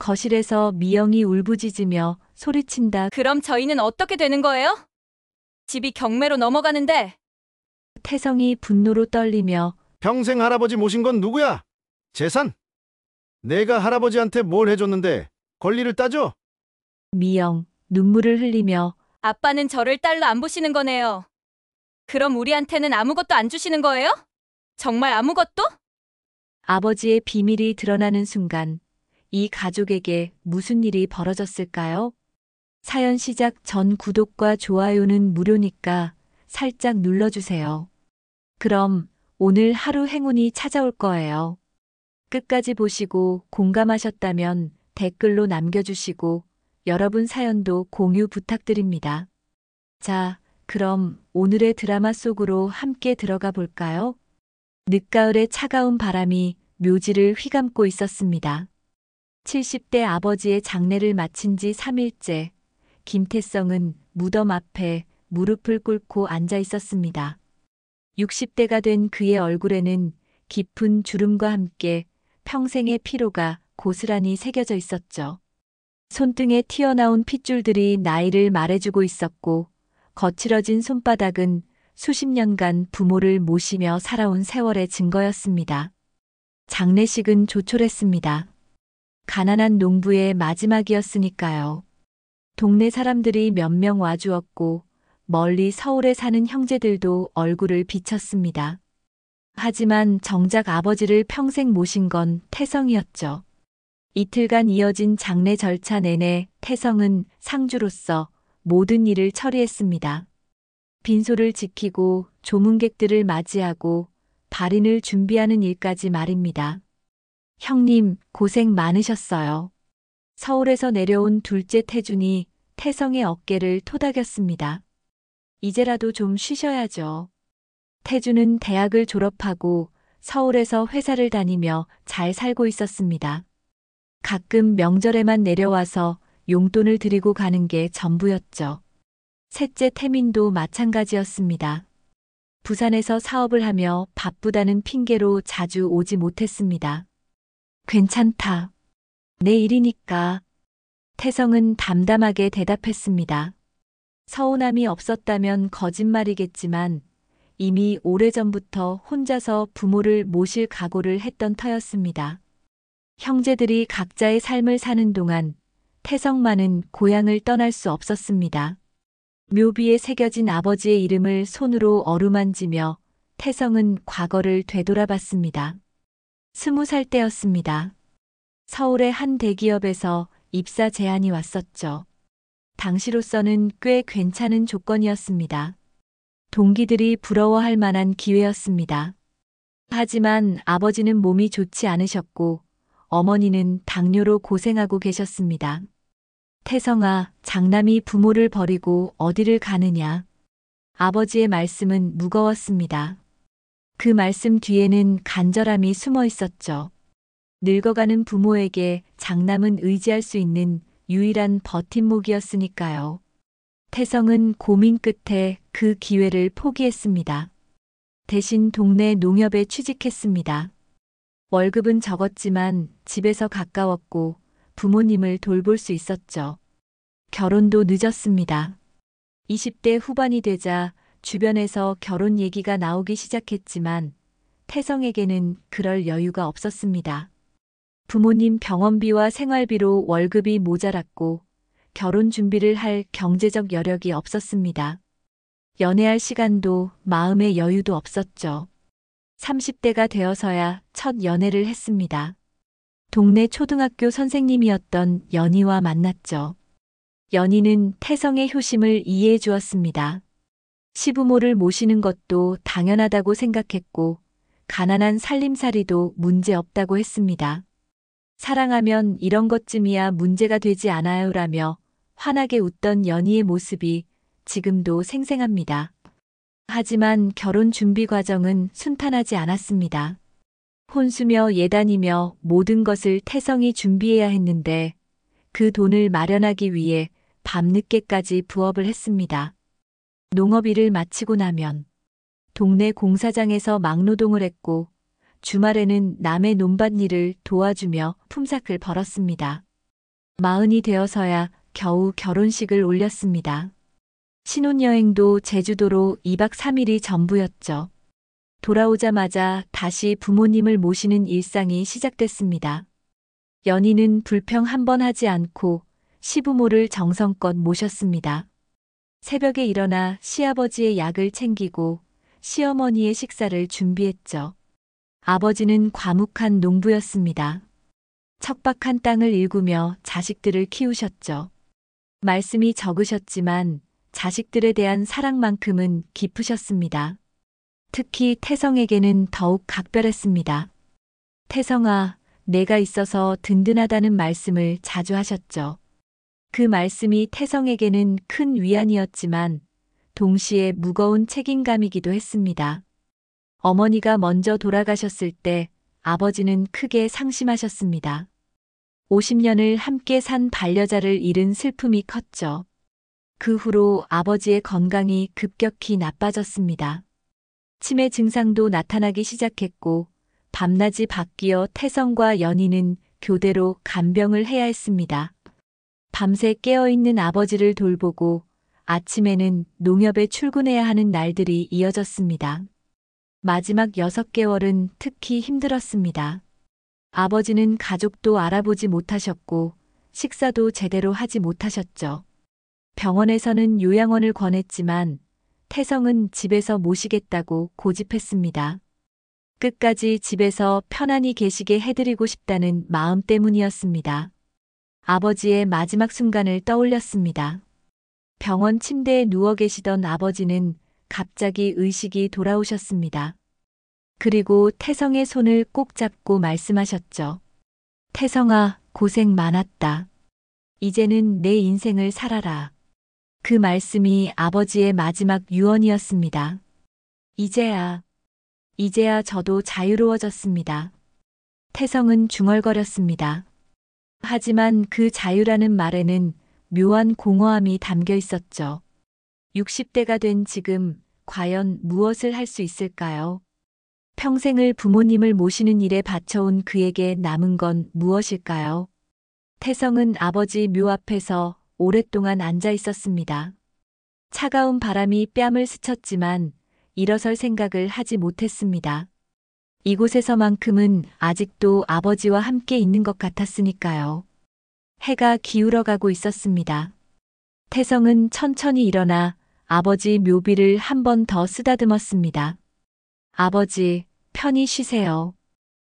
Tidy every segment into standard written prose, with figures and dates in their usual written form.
거실에서 미영이 울부짖으며 소리친다. 그럼 저희는 어떻게 되는 거예요? 집이 경매로 넘어가는데. 태성이 분노로 떨리며 평생 할아버지 모신 건 누구야? 재산? 내가 할아버지한테 뭘 해줬는데 권리를 따져? 미영 눈물을 흘리며 아빠는 저를 딸로 안 보시는 거네요. 그럼 우리한테는 아무것도 안 주시는 거예요? 정말 아무것도? 아버지의 비밀이 드러나는 순간 이 가족에게 무슨 일이 벌어졌을까요? 사연 시작 전 구독과 좋아요는 무료니까 살짝 눌러주세요. 그럼 오늘 하루 행운이 찾아올 거예요. 끝까지 보시고 공감하셨다면 댓글로 남겨주시고 여러분 사연도 공유 부탁드립니다. 자, 그럼 오늘의 드라마 속으로 함께 들어가 볼까요? 늦가을의 차가운 바람이 묘지를 휘감고 있었습니다. 70대 아버지의 장례를 마친 지 3일째, 김태성은 무덤 앞에 무릎을 꿇고 앉아 있었습니다. 60대가 된 그의 얼굴에는 깊은 주름과 함께 평생의 피로가 고스란히 새겨져 있었죠. 손등에 튀어나온 핏줄들이 나이를 말해주고 있었고, 거칠어진 손바닥은 수십 년간 부모를 모시며 살아온 세월의 증거였습니다. 장례식은 조촐했습니다. 가난한 농부의 마지막이었으니까요. 동네 사람들이 몇 명 와주었고, 멀리 서울에 사는 형제들도 얼굴을 비쳤습니다. 하지만 정작 아버지를 평생 모신 건 태성이었죠. 이틀간 이어진 장례 절차 내내 태성은 상주로서 모든 일을 처리했습니다. 빈소를 지키고 조문객들을 맞이하고 발인을 준비하는 일까지 말입니다. 형님, 고생 많으셨어요. 서울에서 내려온 둘째 태준이 태성의 어깨를 토닥였습니다. 이제라도 좀 쉬셔야죠. 태준은 대학을 졸업하고 서울에서 회사를 다니며 잘 살고 있었습니다. 가끔 명절에만 내려와서 용돈을 드리고 가는 게 전부였죠. 셋째 태민도 마찬가지였습니다. 부산에서 사업을 하며 바쁘다는 핑계로 자주 오지 못했습니다. 괜찮다. 내 일이니까. 태성은 담담하게 대답했습니다. 서운함이 없었다면 거짓말이겠지만 이미 오래전부터 혼자서 부모를 모실 각오를 했던 터였습니다. 형제들이 각자의 삶을 사는 동안 태성만은 고향을 떠날 수 없었습니다. 묘비에 새겨진 아버지의 이름을 손으로 어루만지며 태성은 과거를 되돌아봤습니다. 20살 때였습니다. 서울의 한 대기업에서 입사 제안이 왔었죠. 당시로서는 꽤 괜찮은 조건이었습니다. 동기들이 부러워할 만한 기회였습니다. 하지만 아버지는 몸이 좋지 않으셨고 어머니는 당뇨로 고생하고 계셨습니다. 태성아, 장남이 부모를 버리고 어디를 가느냐. 아버지의 말씀은 무거웠습니다. 그 말씀 뒤에는 간절함이 숨어 있었죠. 늙어가는 부모에게 장남은 의지할 수 있는 유일한 버팀목이었으니까요. 태성은 고민 끝에 그 기회를 포기했습니다. 대신 동네 농협에 취직했습니다. 월급은 적었지만 집에서 가까웠고 부모님을 돌볼 수 있었죠. 결혼도 늦었습니다. 20대 후반이 되자 주변에서 결혼 얘기가 나오기 시작했지만 태성에게는 그럴 여유가 없었습니다. 부모님 병원비와 생활비로 월급이 모자랐고 결혼 준비를 할 경제적 여력이 없었습니다. 연애할 시간도 마음의 여유도 없었죠. 30대가 되어서야 첫 연애를 했습니다. 동네 초등학교 선생님이었던 연희와 만났죠. 연희는 태성의 효심을 이해해 주었습니다. 시부모를 모시는 것도 당연하다고 생각했고 가난한 살림살이도 문제없다고 했습니다. 사랑하면 이런 것쯤이야 문제가 되지 않아요라며 환하게 웃던 연희의 모습이 지금도 생생합니다. 하지만 결혼 준비 과정은 순탄하지 않았습니다. 혼수며 예단이며 모든 것을 태성이 준비해야 했는데 그 돈을 마련하기 위해 밤늦게까지 부업을 했습니다. 농업 일을 마치고 나면 동네 공사장에서 막노동을 했고 주말에는 남의 논밭일을 도와주며 품삯을 벌었습니다. 마흔이 되어서야 겨우 결혼식을 올렸습니다. 신혼여행도 제주도로 2박 3일이 전부였죠. 돌아오자마자 다시 부모님을 모시는 일상이 시작됐습니다. 연희는 불평 한 번 하지 않고 시부모를 정성껏 모셨습니다. 새벽에 일어나 시아버지의 약을 챙기고 시어머니의 식사를 준비했죠. 아버지는 과묵한 농부였습니다. 척박한 땅을 일구며 자식들을 키우셨죠. 말씀이 적으셨지만 자식들에 대한 사랑만큼은 깊으셨습니다. 특히 태성에게는 더욱 각별했습니다. 태성아, 내가 있어서 든든하다는 말씀을 자주 하셨죠. 그 말씀이 태성에게는 큰 위안이었지만 동시에 무거운 책임감이기도 했습니다. 어머니가 먼저 돌아가셨을 때 아버지는 크게 상심하셨습니다. 50년을 함께 산 반려자를 잃은 슬픔이 컸죠. 그 후로 아버지의 건강이 급격히 나빠졌습니다. 치매 증상도 나타나기 시작했고 밤낮이 바뀌어 태성과 연희는 교대로 간병을 해야 했습니다. 밤새 깨어있는 아버지를 돌보고 아침에는 농협에 출근해야 하는 날들이 이어졌습니다. 마지막 6개월은 특히 힘들었습니다. 아버지는 가족도 알아보지 못하셨고 식사도 제대로 하지 못하셨죠. 병원에서는 요양원을 권했지만 태성은 집에서 모시겠다고 고집했습니다. 끝까지 집에서 편안히 계시게 해드리고 싶다는 마음 때문이었습니다. 아버지의 마지막 순간을 떠올렸습니다. 병원 침대에 누워 계시던 아버지는 갑자기 의식이 돌아오셨습니다. 그리고 태성의 손을 꼭 잡고 말씀하셨죠. 태성아, 고생 많았다. 이제는 내 인생을 살아라. 그 말씀이 아버지의 마지막 유언이었습니다. 이제야 저도 자유로워졌습니다. 태성은 중얼거렸습니다. 하지만 그 자유라는 말에는 묘한 공허함이 담겨 있었죠. 60대가 된 지금 과연 무엇을 할 수 있을까요? 평생을 부모님을 모시는 일에 바쳐온 그에게 남은 건 무엇일까요? 태성은 아버지 묘 앞에서 오랫동안 앉아 있었습니다. 차가운 바람이 뺨을 스쳤지만 일어설 생각을 하지 못했습니다. 이곳에서만큼은 아직도 아버지와 함께 있는 것 같았으니까요. 해가 기울어가고 있었습니다. 태성은 천천히 일어나 아버지 묘비를 한 번 더 쓰다듬었습니다. 아버지, 편히 쉬세요.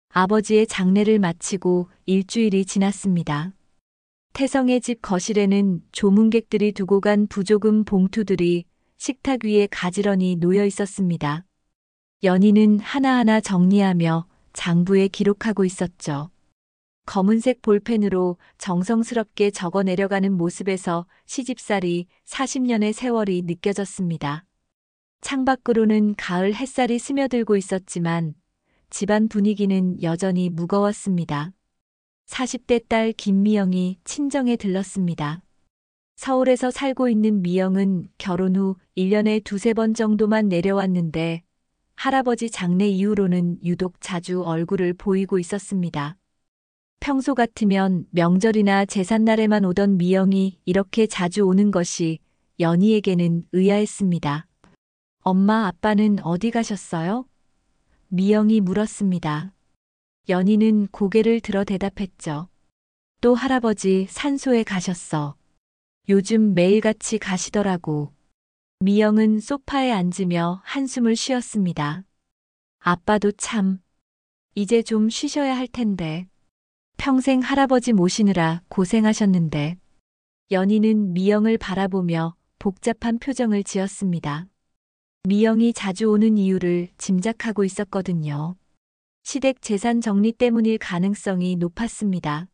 아버지의 장례를 마치고 일주일이 지났습니다. 태성의 집 거실에는 조문객들이 두고 간 부조금 봉투들이 식탁 위에 가지런히 놓여 있었습니다. 연희는 하나하나 정리하며 장부에 기록하고 있었죠. 검은색 볼펜으로 정성스럽게 적어 내려가는 모습에서 시집살이 40년의 세월이 느껴졌습니다. 창밖으로는 가을 햇살이 스며들고 있었지만 집안 분위기는 여전히 무거웠습니다. 40대 딸 김미영이 친정에 들렀습니다. 서울에서 살고 있는 미영은 결혼 후 1년에 두세 번 정도만 내려왔는데 할아버지 장례 이후로는 유독 자주 얼굴을 보이고 있었습니다. 평소 같으면 명절이나 제삿날에만 오던 미영이 이렇게 자주 오는 것이 연희에게는 의아했습니다. 엄마, 아빠는 어디 가셨어요? 미영이 물었습니다. 연희는 고개를 들어 대답했죠. 또 할아버지 산소에 가셨어. 요즘 매일같이 가시더라고. 미영은 소파에 앉으며 한숨을 쉬었습니다. 아빠도 참, 이제 좀 쉬셔야 할 텐데. 평생 할아버지 모시느라 고생하셨는데. 연희는 미영을 바라보며 복잡한 표정을 지었습니다. 미영이 자주 오는 이유를 짐작하고 있었거든요. 시댁 재산 정리 때문일 가능성이 높았습니다.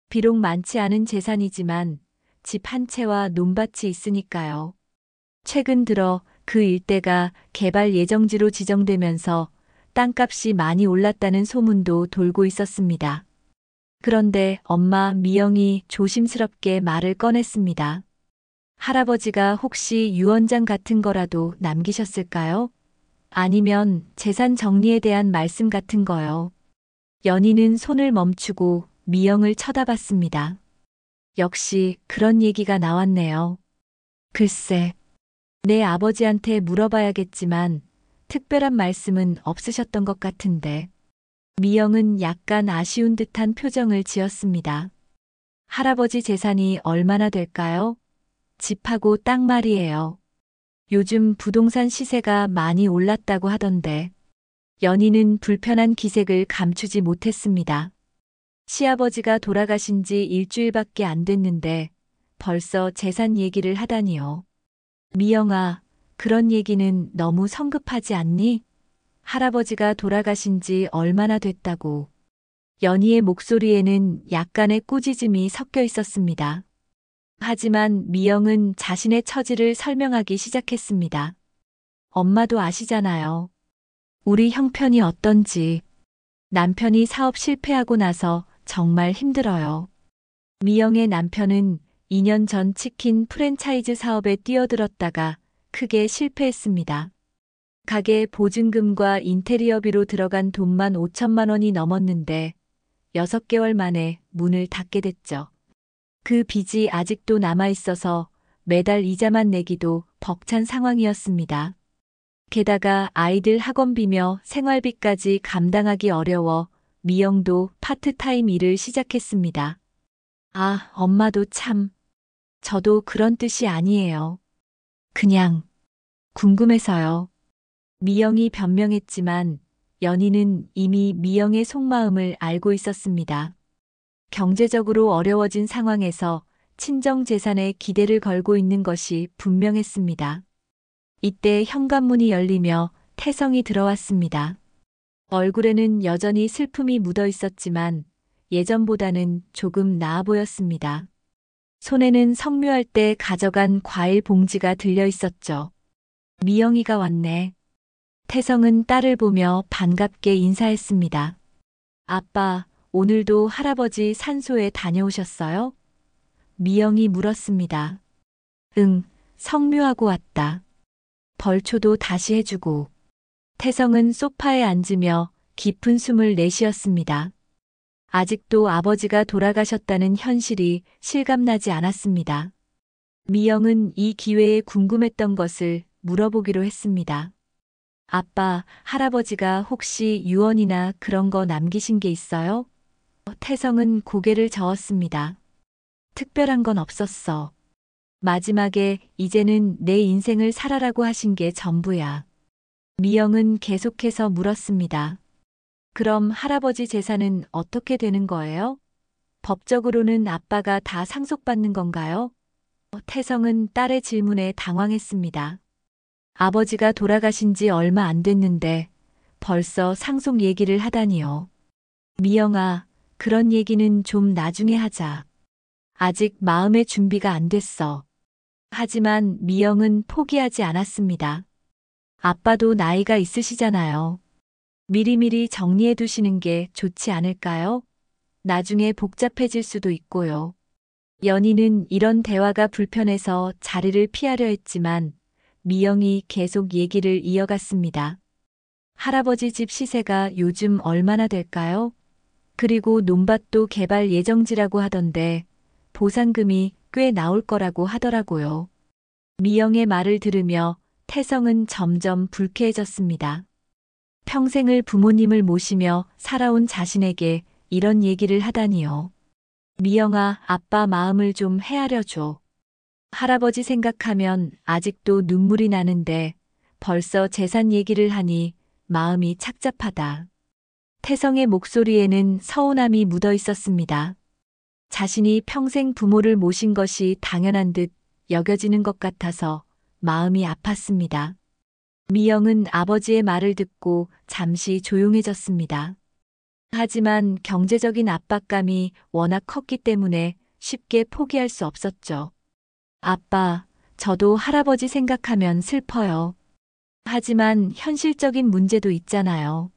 비록 많지 않은 재산이지만 집 한 채와 논밭이 있으니까요. 최근 들어 그 일대가 개발 예정지로 지정되면서 땅값이 많이 올랐다는 소문도 돌고 있었습니다. 그런데 엄마 미영이 조심스럽게 말을 꺼냈습니다. 할아버지가 혹시 유언장 같은 거라도 남기셨을까요? 아니면 재산 정리에 대한 말씀 같은 거요. 연희는 손을 멈추고 미영을 쳐다봤습니다. 역시 그런 얘기가 나왔네요. 글쎄, 내 아버지한테 물어봐야겠지만 특별한 말씀은 없으셨던 것 같은데. 미영은 약간 아쉬운 듯한 표정을 지었습니다. 할아버지 재산이 얼마나 될까요? 집하고 땅 말이에요. 요즘 부동산 시세가 많이 올랐다고 하던데. 연희는 불편한 기색을 감추지 못했습니다. 시아버지가 돌아가신 지 일주일밖에 안 됐는데 벌써 재산 얘기를 하다니요. 미영아, 그런 얘기는 너무 성급하지 않니? 할아버지가 돌아가신 지 얼마나 됐다고. 연희의 목소리에는 약간의 꾸짖음이 섞여 있었습니다. 하지만 미영은 자신의 처지를 설명하기 시작했습니다. 엄마도 아시잖아요. 우리 형편이 어떤지. 남편이 사업 실패하고 나서 정말 힘들어요. 미영의 남편은 2년 전 치킨 프랜차이즈 사업에 뛰어들었다가 크게 실패했습니다. 가게 보증금과 인테리어비로 들어간 돈만 5천만 원이 넘었는데 6개월 만에 문을 닫게 됐죠. 그 빚이 아직도 남아있어서 매달 이자만 내기도 벅찬 상황이었습니다. 게다가 아이들 학원비며 생활비까지 감당하기 어려워 미영도 파트타임 일을 시작했습니다. 아, 엄마도 참. 저도 그런 뜻이 아니에요. 그냥 궁금해서요. 미영이 변명했지만 연희는 이미 미영의 속마음을 알고 있었습니다. 경제적으로 어려워진 상황에서 친정 재산에 기대를 걸고 있는 것이 분명했습니다. 이때 현관문이 열리며 태성이 들어왔습니다. 얼굴에는 여전히 슬픔이 묻어 있었지만 예전보다는 조금 나아 보였습니다. 손에는 성묘할 때 가져간 과일 봉지가 들려 있었죠. 미영이가 왔네. 태성은 딸을 보며 반갑게 인사했습니다. 아빠, 오늘도 할아버지 산소에 다녀오셨어요? 미영이 물었습니다. 응, 성묘하고 왔다. 벌초도 다시 해주고. 태성은 소파에 앉으며 깊은 숨을 내쉬었습니다. 아직도 아버지가 돌아가셨다는 현실이 실감나지 않았습니다. 미영은 이 기회에 궁금했던 것을 물어보기로 했습니다. 아빠, 할아버지가 혹시 유언이나 그런 거 남기신 게 있어요? 태성은 고개를 저었습니다. 특별한 건 없었어. 마지막에 이제는 내 인생을 살아라고 하신 게 전부야. 미영은 계속해서 물었습니다. 그럼 할아버지 재산은 어떻게 되는 거예요? 법적으로는 아빠가 다 상속받는 건가요? 태성은 딸의 질문에 당황했습니다. 아버지가 돌아가신 지 얼마 안 됐는데 벌써 상속 얘기를 하다니요. 미영아, 그런 얘기는 좀 나중에 하자. 아직 마음의 준비가 안 됐어. 하지만 미영은 포기하지 않았습니다. 아빠도 나이가 있으시잖아요. 미리미리 정리해 두시는 게 좋지 않을까요? 나중에 복잡해질 수도 있고요. 연희는 이런 대화가 불편해서 자리를 피하려 했지만 미영이 계속 얘기를 이어갔습니다. 할아버지 집 시세가 요즘 얼마나 될까요? 그리고 논밭도 개발 예정지라고 하던데 보상금이 꽤 나올 거라고 하더라고요. 미영의 말을 들으며 태성은 점점 불쾌해졌습니다. 평생을 부모님을 모시며 살아온 자신에게 이런 얘기를 하다니요. 미영아, 아빠 마음을 좀 헤아려 줘. 할아버지 생각하면 아직도 눈물이 나는데 벌써 재산 얘기를 하니 마음이 착잡하다. 태성의 목소리에는 서운함이 묻어 있었습니다. 자신이 평생 부모를 모신 것이 당연한 듯 여겨지는 것 같아서 마음이 아팠습니다. 미영은 아버지의 말을 듣고 잠시 조용해졌습니다. 하지만 경제적인 압박감이 워낙 컸기 때문에 쉽게 포기할 수 없었죠. 아빠, 저도 할아버지 생각하면 슬퍼요. 하지만 현실적인 문제도 있잖아요.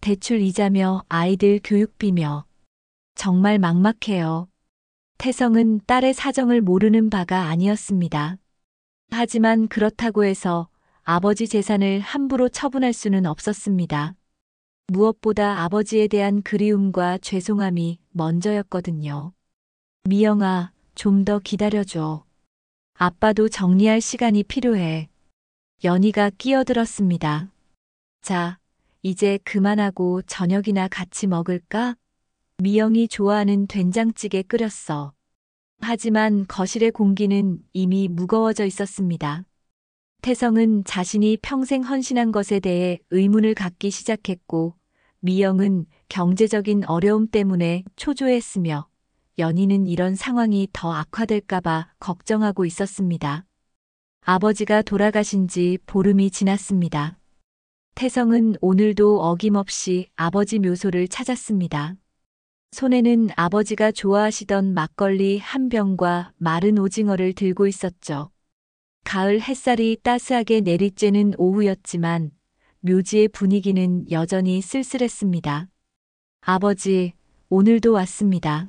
대출 이자며 아이들 교육비며. 정말 막막해요. 태성은 딸의 사정을 모르는 바가 아니었습니다. 하지만 그렇다고 해서 아버지 재산을 함부로 처분할 수는 없었습니다. 무엇보다 아버지에 대한 그리움과 죄송함이 먼저였거든요. 미영아, 좀 더 기다려줘. 아빠도 정리할 시간이 필요해. 연희가 끼어들었습니다. 자, 이제 그만하고 저녁이나 같이 먹을까? 미영이 좋아하는 된장찌개 끓였어. 하지만 거실의 공기는 이미 무거워져 있었습니다. 태성은 자신이 평생 헌신한 것에 대해 의문을 갖기 시작했고, 미영은 경제적인 어려움 때문에 초조했으며, 연희는 이런 상황이 더 악화될까봐 걱정하고 있었습니다. 아버지가 돌아가신 지 보름이 지났습니다. 태성은 오늘도 어김없이 아버지 묘소를 찾았습니다. 손에는 아버지가 좋아하시던 막걸리 한 병과 마른 오징어를 들고 있었죠. 가을 햇살이 따스하게 내리쬐는 오후였지만 묘지의 분위기는 여전히 쓸쓸했습니다. 아버지, 오늘도 왔습니다.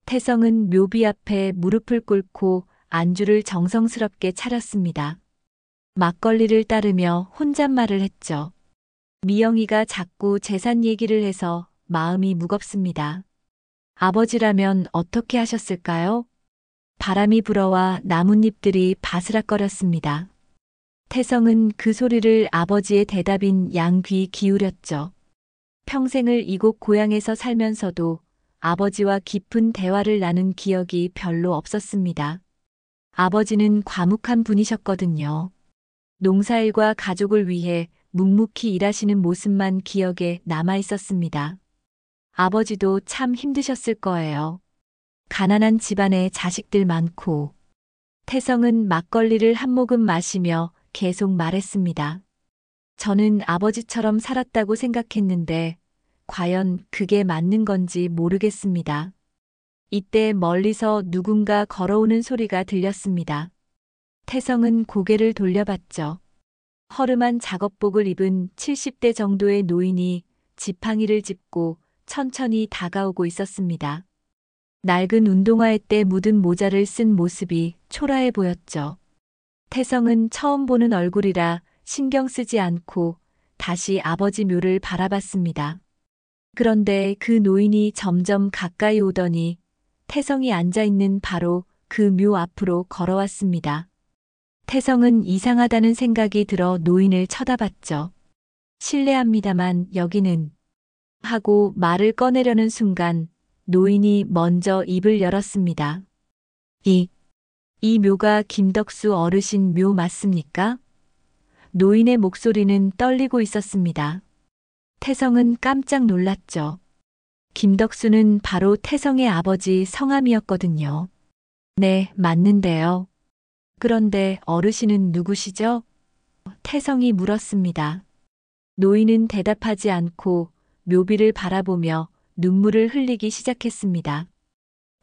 태성은 묘비 앞에 무릎을 꿇고 안주를 정성스럽게 차렸습니다. 막걸리를 따르며 혼잣말을 했죠. 미영이가 자꾸 재산 얘기를 해서 마음이 무겁습니다. 아버지라면 어떻게 하셨을까요? 바람이 불어와 나뭇잎들이 바스락거렸습니다. 태성은 그 소리를 아버지의 대답인 양귀 기울였죠. 평생을 이곳 고향에서 살면서도 아버지와 깊은 대화를 나눈 기억이 별로 없었습니다. 아버지는 과묵한 분이셨거든요. 농사일과 가족을 위해 묵묵히 일하시는 모습만 기억에 남아 있었습니다. 아버지도 참 힘드셨을 거예요. 가난한 집안에 자식들 많고. 태성은 막걸리를 한 모금 마시며 계속 말했습니다. 저는 아버지처럼 살았다고 생각했는데 과연 그게 맞는 건지 모르겠습니다. 이때 멀리서 누군가 걸어오는 소리가 들렸습니다. 태성은 고개를 돌려봤죠. 허름한 작업복을 입은 70대 정도의 노인이 지팡이를 짚고 천천히 다가오고 있었습니다. 낡은 운동화에 때 묻은 모자를 쓴 모습이 초라해 보였죠. 태성은 처음 보는 얼굴이라 신경 쓰지 않고 다시 아버지 묘를 바라봤습니다. 그런데 그 노인이 점점 가까이 오더니 태성이 앉아 있는 바로 그 묘 앞으로 걸어왔습니다. 태성은 이상하다는 생각이 들어 노인을 쳐다봤죠. 실례합니다만 여기는 하고 말을 꺼내려는 순간 노인이 먼저 입을 열었습니다. 이 묘가 김덕수 어르신 묘 맞습니까? 노인의 목소리는 떨리고 있었습니다. 태성은 깜짝 놀랐죠. 김덕수는 바로 태성의 아버지 성함이었거든요. 네, 맞는데요. 그런데 어르신은 누구시죠? 태성이 물었습니다. 노인은 대답하지 않고 묘비를 바라보며 눈물을 흘리기 시작했습니다.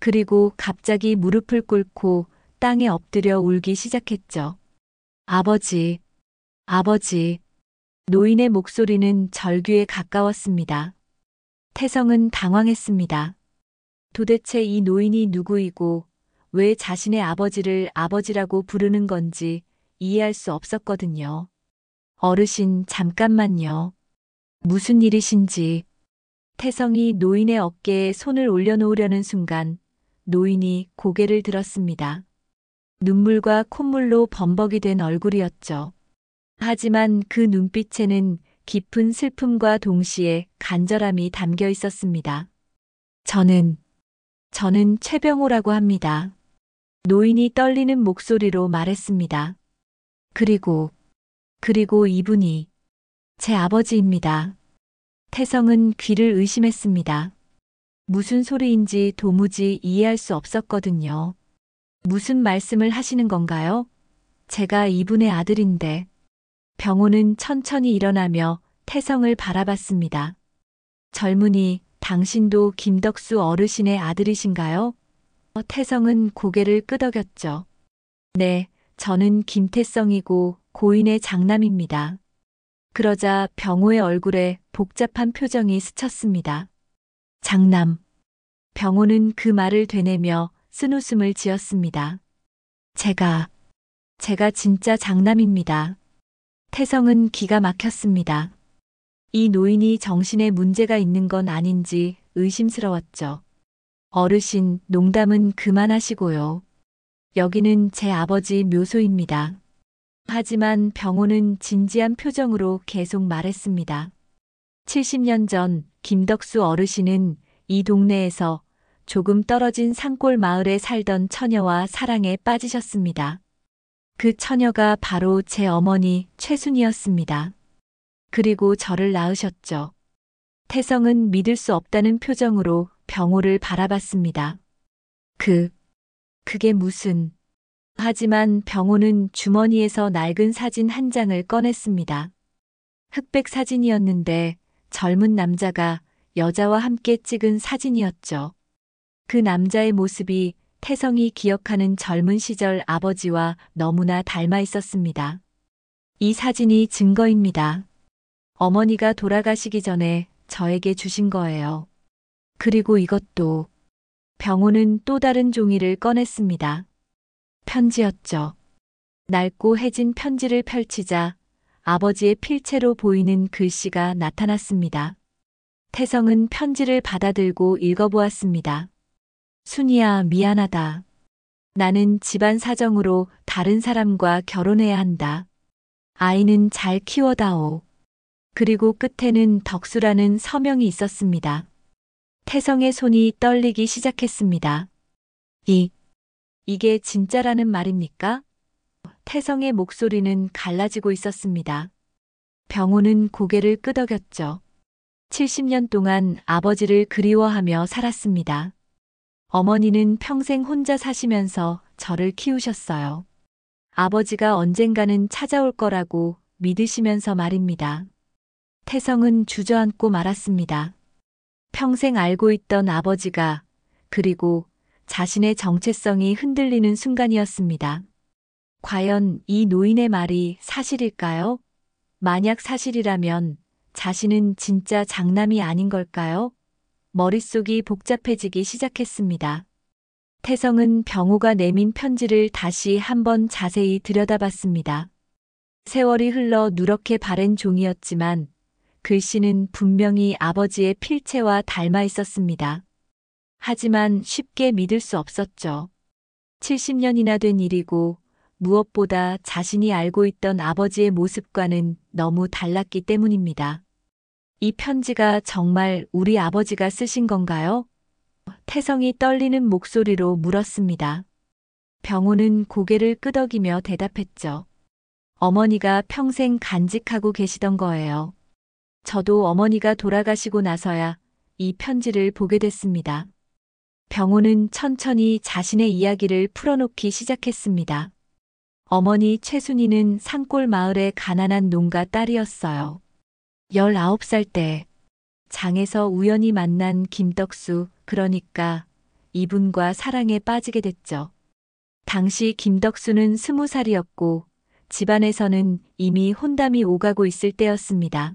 그리고 갑자기 무릎을 꿇고 땅에 엎드려 울기 시작했죠. 아버지, 아버지. 노인의 목소리는 절규에 가까웠습니다. 태성은 당황했습니다. 도대체 이 노인이 누구이고 왜 자신의 아버지를 아버지라고 부르는 건지 이해할 수 없었거든요. 어르신, 잠깐만요. 무슨 일이신지. 태성이 노인의 어깨에 손을 올려놓으려는 순간 노인이 고개를 들었습니다. 눈물과 콧물로 범벅이 된 얼굴이었죠. 하지만 그 눈빛에는 깊은 슬픔과 동시에 간절함이 담겨 있었습니다. 저는 최병호라고 합니다. 노인이 떨리는 목소리로 말했습니다. 그리고 이분이 제 아버지입니다. 태성은 귀를 의심했습니다. 무슨 소리인지 도무지 이해할 수 없었거든요. 무슨 말씀을 하시는 건가요? 제가 이분의 아들인데. 병호는 천천히 일어나며 태성을 바라봤습니다. 젊은이, 당신도 김덕수 어르신의 아들이신가요? 태성은 고개를 끄덕였죠. 네, 저는 김태성이고 고인의 장남입니다. 그러자 병호의 얼굴에 복잡한 표정이 스쳤습니다. 장남. 병호는 그 말을 되뇌며 쓴웃음을 지었습니다. 제가 진짜 장남입니다. 태성은 기가 막혔습니다. 이 노인이 정신에 문제가 있는 건 아닌지 의심스러웠죠. 어르신, 농담은 그만하시고요. 여기는 제 아버지 묘소입니다. 하지만 병호는 진지한 표정으로 계속 말했습니다. 70년 전 김덕수 어르신은 이 동네에서 조금 떨어진 산골 마을에 살던 처녀와 사랑에 빠지셨습니다. 그 처녀가 바로 제 어머니 최순이었습니다. 그리고 저를 낳으셨죠. 태성은 믿을 수 없다는 표정으로 병호를 바라봤습니다. 그게 무슨... 하지만 병호는 주머니에서 낡은 사진 한 장을 꺼냈습니다. 흑백 사진이었는데 젊은 남자가 여자와 함께 찍은 사진이었죠. 그 남자의 모습이 태성이 기억하는 젊은 시절 아버지와 너무나 닮아 있었습니다. 이 사진이 증거입니다. 어머니가 돌아가시기 전에 저에게 주신 거예요. 그리고 이것도... 병호는 또 다른 종이를 꺼냈습니다. 편지였죠. 낡고 해진 편지를 펼치자 아버지의 필체로 보이는 글씨가 나타났습니다. 태성은 편지를 받아들고 읽어보았습니다. 순이야, 미안하다. 나는 집안 사정으로 다른 사람과 결혼해야 한다. 아이는 잘 키워다오. 그리고 끝에는 덕수라는 서명이 있었습니다. 태성의 손이 떨리기 시작했습니다. 이게 진짜라는 말입니까? 태성의 목소리는 갈라지고 있었습니다. 병호는 고개를 끄덕였죠. 70년 동안 아버지를 그리워하며 살았습니다. 어머니는 평생 혼자 사시면서 저를 키우셨어요. 아버지가 언젠가는 찾아올 거라고 믿으시면서 말입니다. 태성은 주저앉고 말았습니다. 평생 알고 있던 아버지가, 그리고 자신의 정체성이 흔들리는 순간이었습니다. 과연 이 노인의 말이 사실일까요? 만약 사실이라면 자신은 진짜 장남이 아닌 걸까요? 머릿속이 복잡해지기 시작했습니다. 태성은 병호가 내민 편지를 다시 한번 자세히 들여다봤습니다. 세월이 흘러 누렇게 바랜 종이었지만 글씨는 분명히 아버지의 필체와 닮아 있었습니다. 하지만 쉽게 믿을 수 없었죠. 70년이나 된 일이고 무엇보다 자신이 알고 있던 아버지의 모습과는 너무 달랐기 때문입니다. 이 편지가 정말 우리 아버지가 쓰신 건가요? 태성이 떨리는 목소리로 물었습니다. 병호는 고개를 끄덕이며 대답했죠. 어머니가 평생 간직하고 계시던 거예요. 저도 어머니가 돌아가시고 나서야 이 편지를 보게 됐습니다. 병호는 천천히 자신의 이야기를 풀어놓기 시작했습니다. 어머니 최순이는 산골 마을의 가난한 농가 딸이었어요. 19살 때 장에서 우연히 만난 김덕수, 그러니까 이분과 사랑에 빠지게 됐죠. 당시 김덕수는 20살이었고 집안에서는 이미 혼담이 오가고 있을 때였습니다.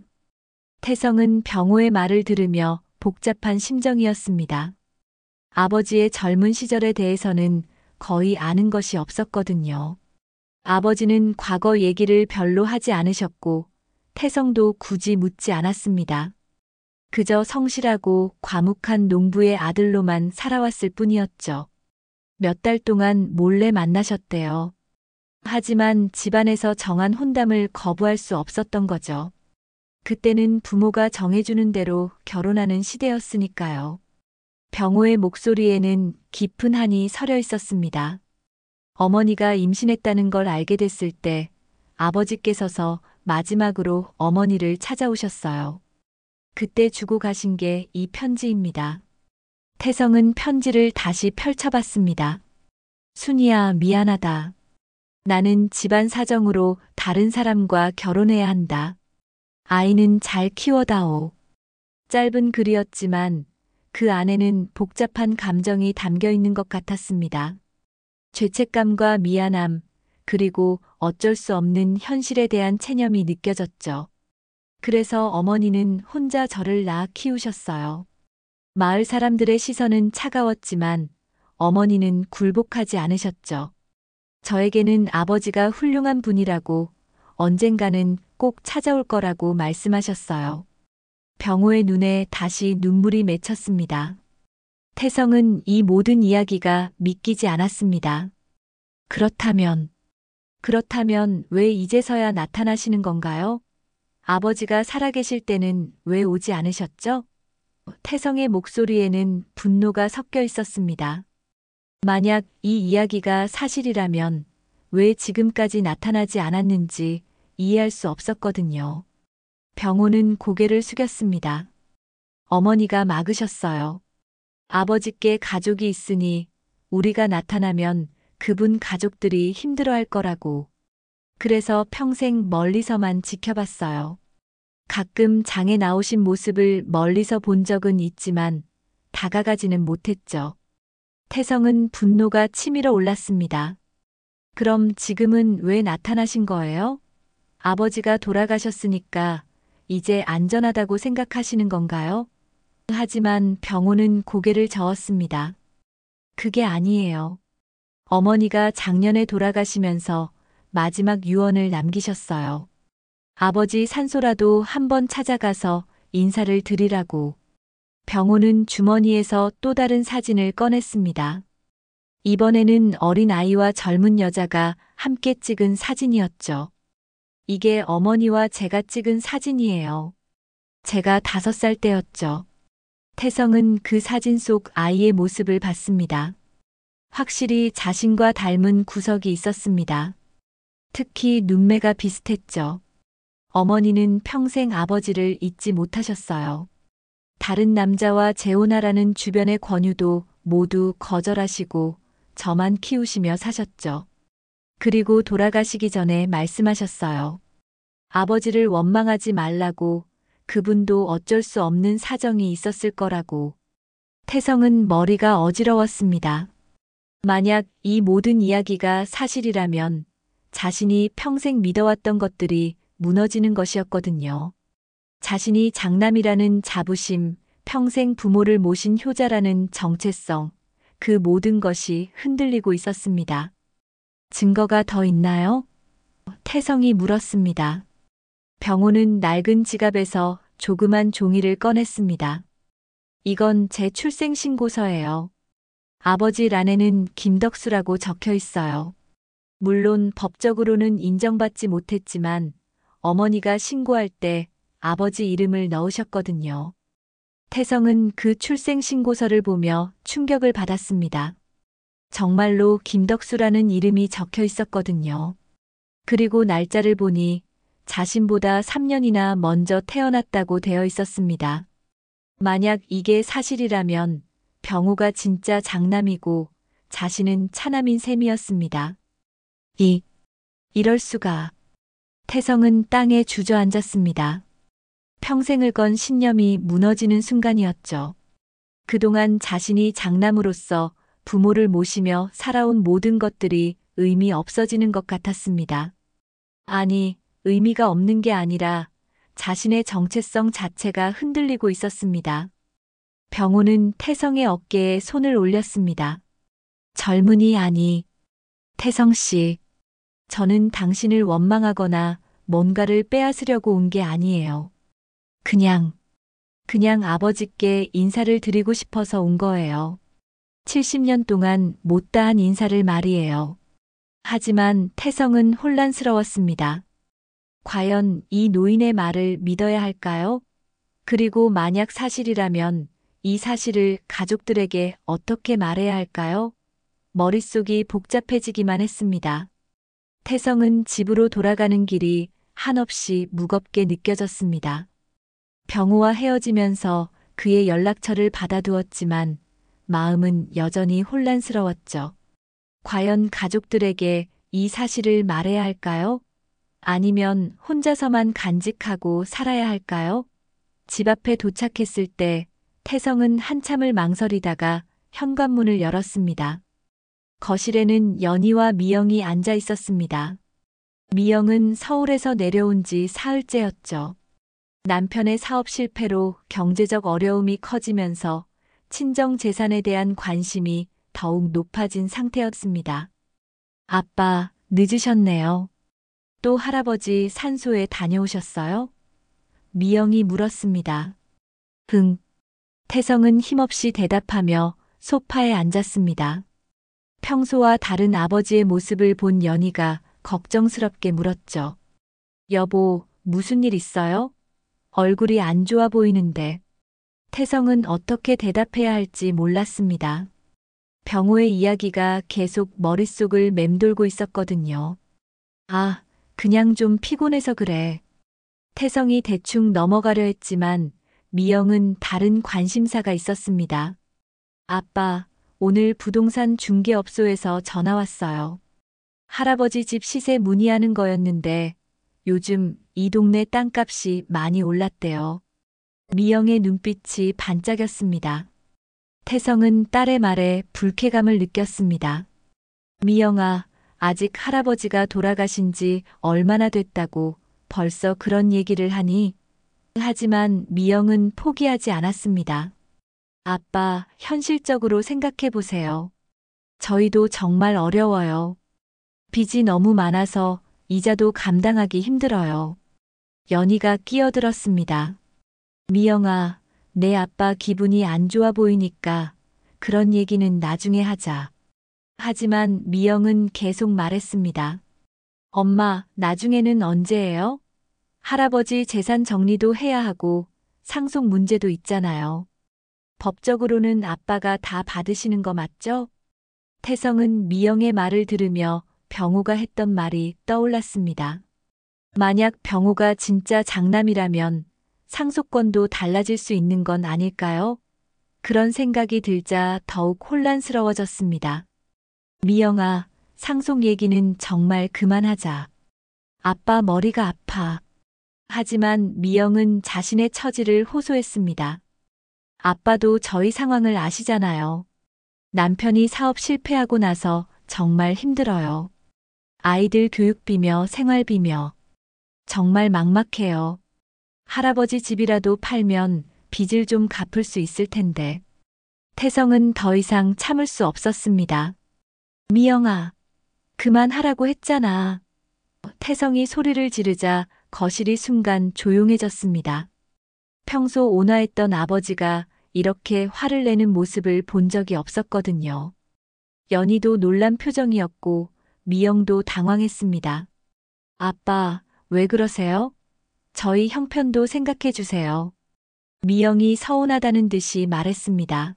태성은 병호의 말을 들으며 복잡한 심정이었습니다. 아버지의 젊은 시절에 대해서는 거의 아는 것이 없었거든요. 아버지는 과거 얘기를 별로 하지 않으셨고 태성도 굳이 묻지 않았습니다. 그저 성실하고 과묵한 농부의 아들로만 살아왔을 뿐이었죠. 몇 달 동안 몰래 만나셨대요. 하지만 집안에서 정한 혼담을 거부할 수 없었던 거죠. 그때는 부모가 정해주는 대로 결혼하는 시대였으니까요. 병호의 목소리에는 깊은 한이 서려 있었습니다. 어머니가 임신했다는 걸 알게 됐을 때 아버지께서서 마지막으로 어머니를 찾아오셨어요. 그때 주고 가신 게 이 편지입니다. 태성은 편지를 다시 펼쳐봤습니다. 순이야, 미안하다. 나는 집안 사정으로 다른 사람과 결혼해야 한다. 아이는 잘 키워다오. 짧은 글이었지만 그 안에는 복잡한 감정이 담겨 있는 것 같았습니다. 죄책감과 미안함, 그리고 어쩔 수 없는 현실에 대한 체념이 느껴졌죠. 그래서 어머니는 혼자 저를 낳아 키우셨어요. 마을 사람들의 시선은 차가웠지만 어머니는 굴복하지 않으셨죠. 저에게는 아버지가 훌륭한 분이라고, 언젠가는 꼭 찾아올 거라고 말씀하셨어요. 병호의 눈에 다시 눈물이 맺혔습니다. 태성은 이 모든 이야기가 믿기지 않았습니다. 그렇다면 왜 이제서야 나타나시는 건가요? 아버지가 살아계실 때는 왜 오지 않으셨죠? 태성의 목소리에는 분노가 섞여 있었습니다. 만약 이 이야기가 사실이라면 왜 지금까지 나타나지 않았는지 이해할 수 없었거든요. 병호는 고개를 숙였습니다. 어머니가 막으셨어요. 아버지께 가족이 있으니 우리가 나타나면 그분 가족들이 힘들어할 거라고. 그래서 평생 멀리서만 지켜봤어요. 가끔 장에 나오신 모습을 멀리서 본 적은 있지만 다가가지는 못했죠. 태성은 분노가 치밀어 올랐습니다. 그럼 지금은 왜 나타나신 거예요? 아버지가 돌아가셨으니까 이제 안전하다고 생각하시는 건가요? 하지만 병호는 고개를 저었습니다. 그게 아니에요. 어머니가 작년에 돌아가시면서 마지막 유언을 남기셨어요. 아버지 산소라도 한번 찾아가서 인사를 드리라고. 병호는 주머니에서 또 다른 사진을 꺼냈습니다. 이번에는 어린 아이와 젊은 여자가 함께 찍은 사진이었죠. 이게 어머니와 제가 찍은 사진이에요. 제가 5살 때였죠. 태성은 그 사진 속 아이의 모습을 봤습니다. 확실히 자신과 닮은 구석이 있었습니다. 특히 눈매가 비슷했죠. 어머니는 평생 아버지를 잊지 못하셨어요. 다른 남자와 재혼하라는 주변의 권유도 모두 거절하시고 저만 키우시며 사셨죠. 그리고 돌아가시기 전에 말씀하셨어요. 아버지를 원망하지 말라고, 그분도 어쩔 수 없는 사정이 있었을 거라고. 태성은 머리가 어지러웠습니다. 만약 이 모든 이야기가 사실이라면 자신이 평생 믿어왔던 것들이 무너지는 것이었거든요. 자신이 장남이라는 자부심, 평생 부모를 모신 효자라는 정체성, 그 모든 것이 흔들리고 있었습니다. 증거가 더 있나요? 태성이 물었습니다. 병호는 낡은 지갑에서 조그만 종이를 꺼냈습니다. 이건 제 출생신고서예요. 아버지 란에는 김덕수라고 적혀 있어요. 물론 법적으로는 인정받지 못했지만 어머니가 신고할 때 아버지 이름을 넣으셨거든요. 태성은 그 출생신고서를 보며 충격을 받았습니다. 정말로 김덕수라는 이름이 적혀 있었거든요. 그리고 날짜를 보니 자신보다 3년이나 먼저 태어났다고 되어 있었습니다. 만약 이게 사실이라면 병호가 진짜 장남이고 자신은 차남인 셈이었습니다. 이럴 수가. 태성은 땅에 주저앉았습니다. 평생을 건 신념이 무너지는 순간이었죠. 그동안 자신이 장남으로서 부모를 모시며 살아온 모든 것들이 의미 없어지는 것 같았습니다. 아니, 의미가 없는 게 아니라 자신의 정체성 자체가 흔들리고 있었습니다. 병호는 태성의 어깨에 손을 올렸습니다. 젊은이 아니, 태성 씨, 저는 당신을 원망하거나 뭔가를 빼앗으려고 온 게 아니에요. 그냥 아버지께 인사를 드리고 싶어서 온 거예요. 70년 동안 못다한 인사를 말이에요. 하지만 태성은 혼란스러웠습니다. 과연 이 노인의 말을 믿어야 할까요? 그리고 만약 사실이라면 이 사실을 가족들에게 어떻게 말해야 할까요? 머릿속이 복잡해지기만 했습니다. 태성은 집으로 돌아가는 길이 한없이 무겁게 느껴졌습니다. 병호와 헤어지면서 그의 연락처를 받아두었지만 마음은 여전히 혼란스러웠죠. 과연 가족들에게 이 사실을 말해야 할까요? 아니면 혼자서만 간직하고 살아야 할까요? 집 앞에 도착했을 때 태성은 한참을 망설이다가 현관문을 열었습니다. 거실에는 연희와 미영이 앉아 있었습니다. 미영은 서울에서 내려온 지 사흘째였죠. 남편의 사업 실패로 경제적 어려움이 커지면서 친정 재산에 대한 관심이 더욱 높아진 상태였습니다. 아빠, 늦으셨네요. 또 할아버지 산소에 다녀오셨어요? 미영이 물었습니다. 태성은 힘없이 대답하며 소파에 앉았습니다. 평소와 다른 아버지의 모습을 본 연희가 걱정스럽게 물었죠. 여보, 무슨 일 있어요? 얼굴이 안 좋아 보이는데. 태성은 어떻게 대답해야 할지 몰랐습니다. 병호의 이야기가 계속 머릿속을 맴돌고 있었거든요. 아, 그냥 좀 피곤해서 그래. 태성이 대충 넘어가려 했지만 미영은 다른 관심사가 있었습니다. 아빠, 오늘 부동산 중개업소에서 전화 왔어요. 할아버지 집 시세 문의하는 거였는데 요즘 이 동네 땅값이 많이 올랐대요. 미영의 눈빛이 반짝였습니다. 태성은 딸의 말에 불쾌감을 느꼈습니다. 미영아, 아직 할아버지가 돌아가신 지 얼마나 됐다고 벌써 그런 얘기를 하니? 하지만 미영은 포기하지 않았습니다. 아빠, 현실적으로 생각해 보세요. 저희도 정말 어려워요. 빚이 너무 많아서 이자도 감당하기 힘들어요. 연희가 끼어들었습니다. 미영아, 내 아빠 기분이 안 좋아 보이니까 그런 얘기는 나중에 하자. 하지만 미영은 계속 말했습니다. 엄마, 나중에는 언제예요? 할아버지 재산 정리도 해야 하고 상속 문제도 있잖아요. 법적으로는 아빠가 다 받으시는 거 맞죠? 태성은 미영의 말을 들으며 병호가 했던 말이 떠올랐습니다. 만약 병호가 진짜 장남이라면 상속권도 달라질 수 있는 건 아닐까요? 그런 생각이 들자 더욱 혼란스러워졌습니다. 미영아, 상속 얘기는 정말 그만하자. 아빠 머리가 아파. 하지만 미영은 자신의 처지를 호소했습니다. 아빠도 저희 상황을 아시잖아요. 남편이 사업 실패하고 나서 정말 힘들어요. 아이들 교육비며 생활비며. 정말 막막해요. 할아버지 집이라도 팔면 빚을 좀 갚을 수 있을 텐데. 태성은 더 이상 참을 수 없었습니다. 미영아, 그만하라고 했잖아. 태성이 소리를 지르자 거실이 순간 조용해졌습니다. 평소 온화했던 아버지가 이렇게 화를 내는 모습을 본 적이 없었거든요. 연희도 놀란 표정이었고 미영도 당황했습니다. 아빠, 왜 그러세요? 저희 형편도 생각해 주세요. 미영이 서운하다는 듯이 말했습니다.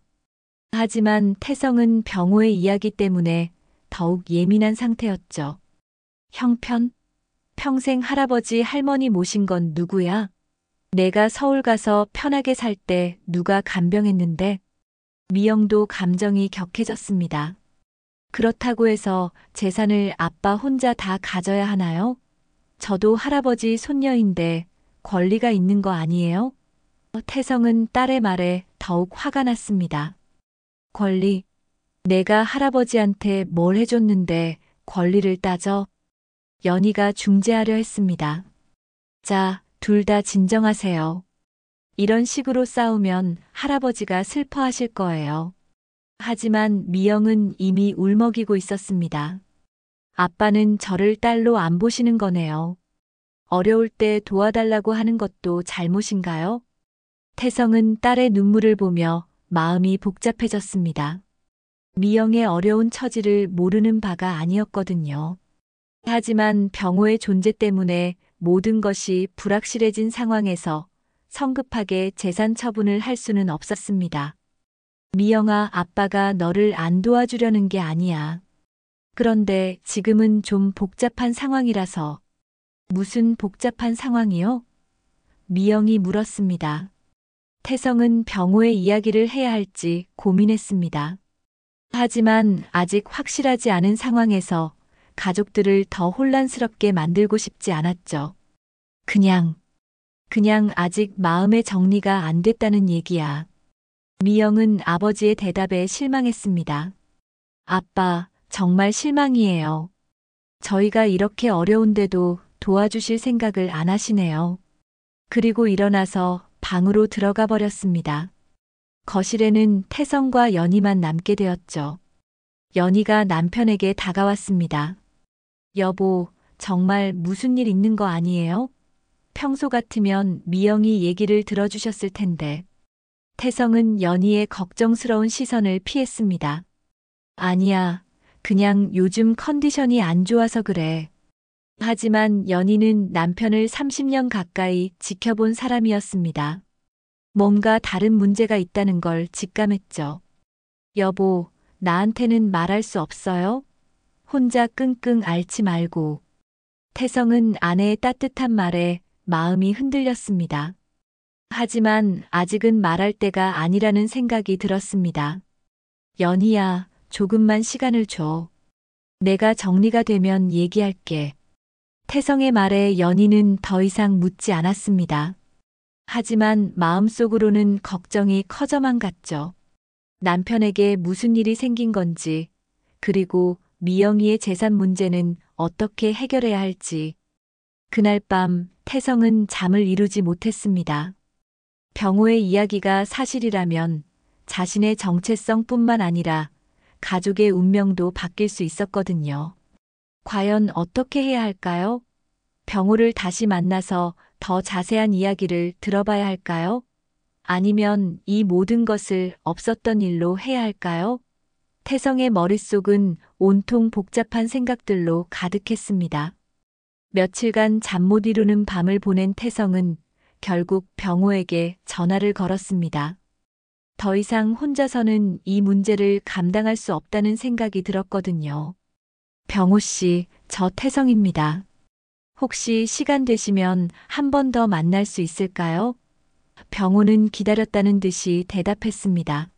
하지만 태성은 병호의 이야기 때문에 더욱 예민한 상태였죠. 형편? 평생 할아버지 할머니 모신 건 누구야? 내가 서울 가서 편하게 살 때 누가 간병했는데? 미영도 감정이 격해졌습니다. 그렇다고 해서 재산을 아빠 혼자 다 가져야 하나요? 저도 할아버지 손녀인데 권리가 있는 거 아니에요? 태성은 딸의 말에 더욱 화가 났습니다. 권리? 내가 할아버지한테 뭘 해줬는데 권리를 따져? 연희가 중재하려 했습니다. 자, 둘 다 진정하세요. 이런 식으로 싸우면 할아버지가 슬퍼하실 거예요. 하지만 미영은 이미 울먹이고 있었습니다. 아빠는 저를 딸로 안 보시는 거네요. 어려울 때 도와달라고 하는 것도 잘못인가요? 태성은 딸의 눈물을 보며 마음이 복잡해졌습니다. 미영의 어려운 처지를 모르는 바가 아니었거든요. 하지만 병호의 존재 때문에 모든 것이 불확실해진 상황에서 성급하게 재산 처분을 할 수는 없었습니다. 미영아, 아빠가 너를 안 도와주려는 게 아니야. 그런데 지금은 좀 복잡한 상황이라서. 무슨 복잡한 상황이요? 미영이 물었습니다. 태성은 병호의 이야기를 해야 할지 고민했습니다. 하지만 아직 확실하지 않은 상황에서 가족들을 더 혼란스럽게 만들고 싶지 않았죠. 그냥 아직 마음의 정리가 안 됐다는 얘기야. 미영은 아버지의 대답에 실망했습니다. 아빠, 정말 실망이에요. 저희가 이렇게 어려운데도 도와주실 생각을 안 하시네요. 그리고 일어나서 방으로 들어가 버렸습니다. 거실에는 태성과 연희만 남게 되었죠. 연희가 남편에게 다가왔습니다. 여보, 정말 무슨 일 있는 거 아니에요? 평소 같으면 미영이 얘기를 들어주셨을 텐데. 태성은 연희의 걱정스러운 시선을 피했습니다. 아니야, 그냥 요즘 컨디션이 안 좋아서 그래. 하지만 연희는 남편을 30년 가까이 지켜본 사람이었습니다. 뭔가 다른 문제가 있다는 걸 직감했죠. 여보, 나한테는 말할 수 없어요? 혼자 끙끙 앓지 말고. 태성은 아내의 따뜻한 말에 마음이 흔들렸습니다. 하지만 아직은 말할 때가 아니라는 생각이 들었습니다. 연희야, 조금만 시간을 줘. 내가 정리가 되면 얘기할게. 태성의 말에 연희는 더 이상 묻지 않았습니다. 하지만 마음속으로는 걱정이 커져만 갔죠. 남편에게 무슨 일이 생긴 건지, 그리고 미영이의 재산 문제는 어떻게 해결해야 할지. 그날 밤 태성은 잠을 이루지 못했습니다. 병호의 이야기가 사실이라면 자신의 정체성뿐만 아니라 가족의 운명도 바뀔 수 있었거든요. 과연 어떻게 해야 할까요? 병호를 다시 만나서 더 자세한 이야기를 들어봐야 할까요? 아니면 이 모든 것을 없었던 일로 해야 할까요? 태성의 머릿속은 온통 복잡한 생각들로 가득했습니다. 며칠간 잠 못 이루는 밤을 보낸 태성은 결국 병호에게 전화를 걸었습니다. 더 이상 혼자서는 이 문제를 감당할 수 없다는 생각이 들었거든요. 병호 씨, 저 태성입니다. 혹시 시간 되시면 한 번 더 만날 수 있을까요? 병호는 기다렸다는 듯이 대답했습니다.